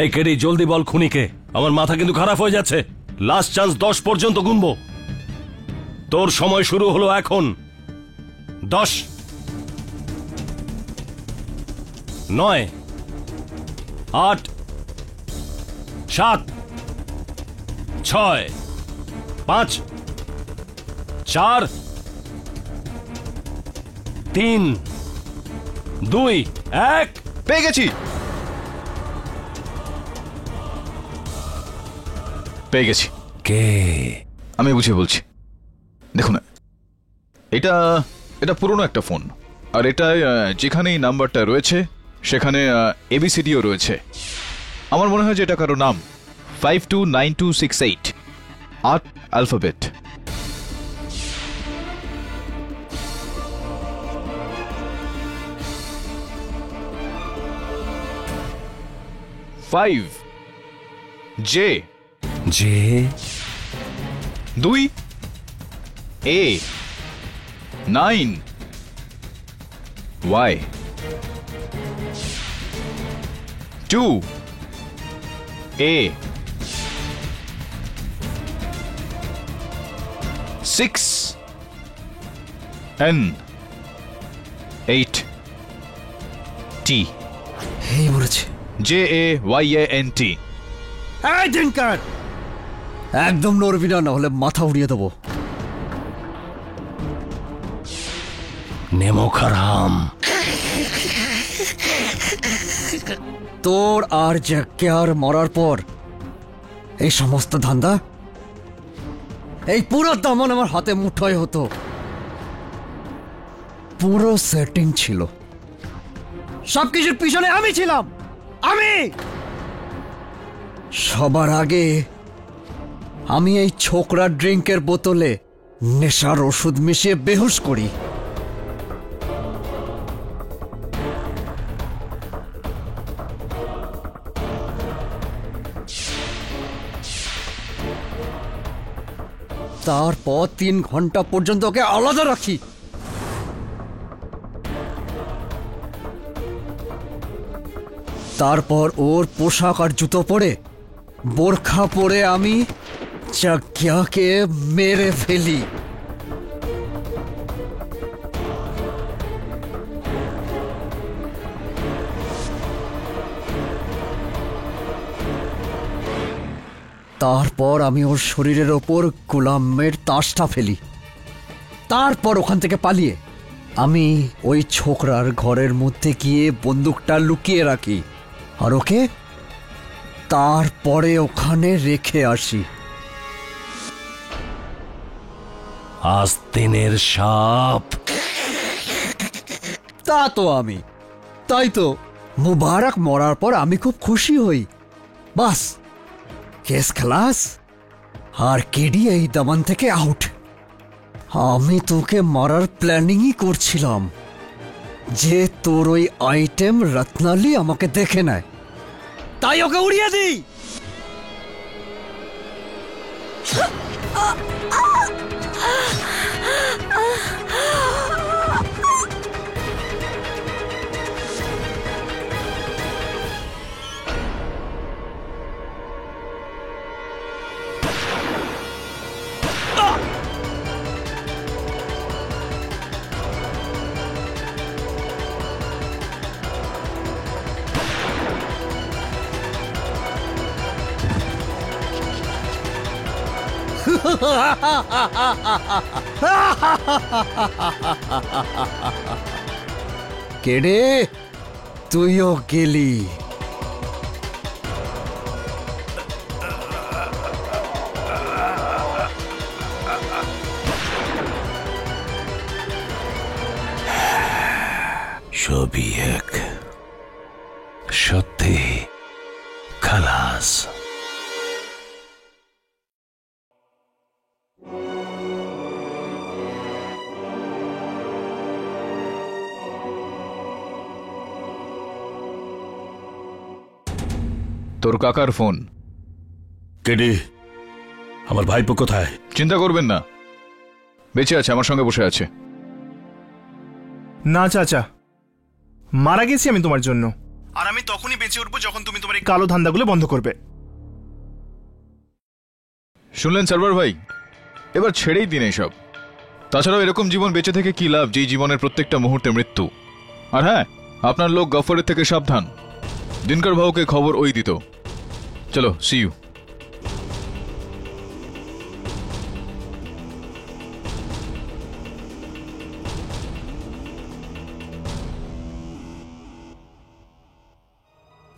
এই কেডি, জলদি বল খুনিকে, আমার মাথা কিন্তু খারাপ হয়ে যাচ্ছে। লাস্ট চান্স 10 পর্যন্ত গুনবো। তোর সময় শুরু হলো এখন। 10, 9, 8, 7, 6, 5, 4, 3, 2, 1। পেয়ে গেছি, পেয়ে গেছি। কে? আমি বুঝিয়ে বলছি। দেখুন, এটা পুরনো একটা ফোন, আর এটা যেখানে এই নাম্বারটা রয়েছে সেখানে ABCDও রয়েছে। আমার মনে হয় যে এটা কারো নাম। 529268, 8 alphabet. Five J, 2 A, 9 Y, 2 A, 6 N, 8 T, এই মরেছে। JAYANT। এই দিনকার, একদম নড়বি না, হলে মাথা উড়িয়ে দেবো। নেমোখারাম, তোর আর জ্যাকের মরার পর এই সমস্ত ধান্দা, এই পুরো দামন আমার হাতে মুঠোয় হতো। পুরো সেটিং ছিল, সবকিছুর পিছনে আমি ছিলাম। আমি সবার আগে আমি এই ছোকরা ড্রিঙ্কের বোতলে নেশার ওষুধ মিশিয়ে বেহুশ করি। তারপর 3 ঘন্টা পর্যন্ত ওকে আলাদা রাখি। তারপর ওর পোশাক আর জুতো পরে, বোরখা পরে আমি যজ্ঞাকে মেরে ফেলি। তারপর আমি ওর শরীরের ওপর গোলামের তাসটা ফেলি। তারপর ওখান থেকে পালিয়ে আমি ওই ছোকরার ঘরের মধ্যে গিয়ে বন্দুকটা লুকিয়ে রাখি, আর ওকে তারপরে ওখানে রেখে আসি। আস্তিনের সাপ। তা তো আমি, তাই তো মুবারক মরার পর আমি খুব খুশি হই। বাস, কেস খালাস, আর কেডি এই দামান থেকে আউট। আমি তোকে মারার প্ল্যানিংই করছিলাম, যে তোর ওই আইটেম রত্নালি আমাকে দেখে নেয়, তাই ওকে উড়িয়ে দিই। কেডে, তুইও গেলি। ছবি এক সত্যি খালাস। তোর কাকার ফোন। কেডি, আমার ভাইপো কোথায়? চিন্তা করবেন না, বেঁচে আছে, আমার সঙ্গে বসে আছে। না চাচা, মারা গেছি আমি তোমার জন্য, আর আমি তখনই বেঁচে উঠবো যখন তুমি তোমার এই কালো ধান্দাগুলো বন্ধ করবে। শুনলেন সার্ভার ভাই, এবার ছেড়েই দিন এইসব। তাছাড়াও এরকম জীবন বেঁচে থেকে কি লাভ, যেই জীবনের প্রত্যেকটা মুহূর্তে মৃত্যু। আর হ্যাঁ, আপনার লোক গফরের থেকে সাবধান। দিনকর ভাউকে খবর ওই দিত। চলো, সি ইউ।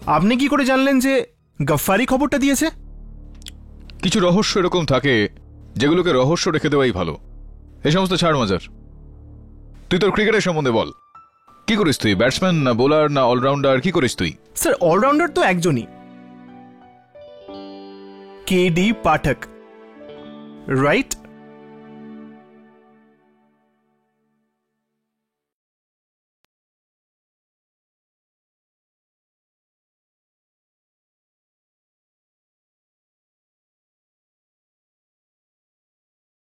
আপনি কি করে জানলেন যে গফফারি খবরটা দিয়েছে? কিছু রহস্য এরকম থাকে যেগুলোকে রহস্য রেখে দেওয়াই ভালো। এই সমস্ত ছাড় মজার। তুই তোর ক্রিকেটের সম্বন্ধে বল। কি করিস তুই? ব্যাটসম্যান না বোলার না অলরাউন্ডার? কি করিস তুই? স্যার, অলরাউন্ডার তো একজনই, কেডি পাঠক, রাইট?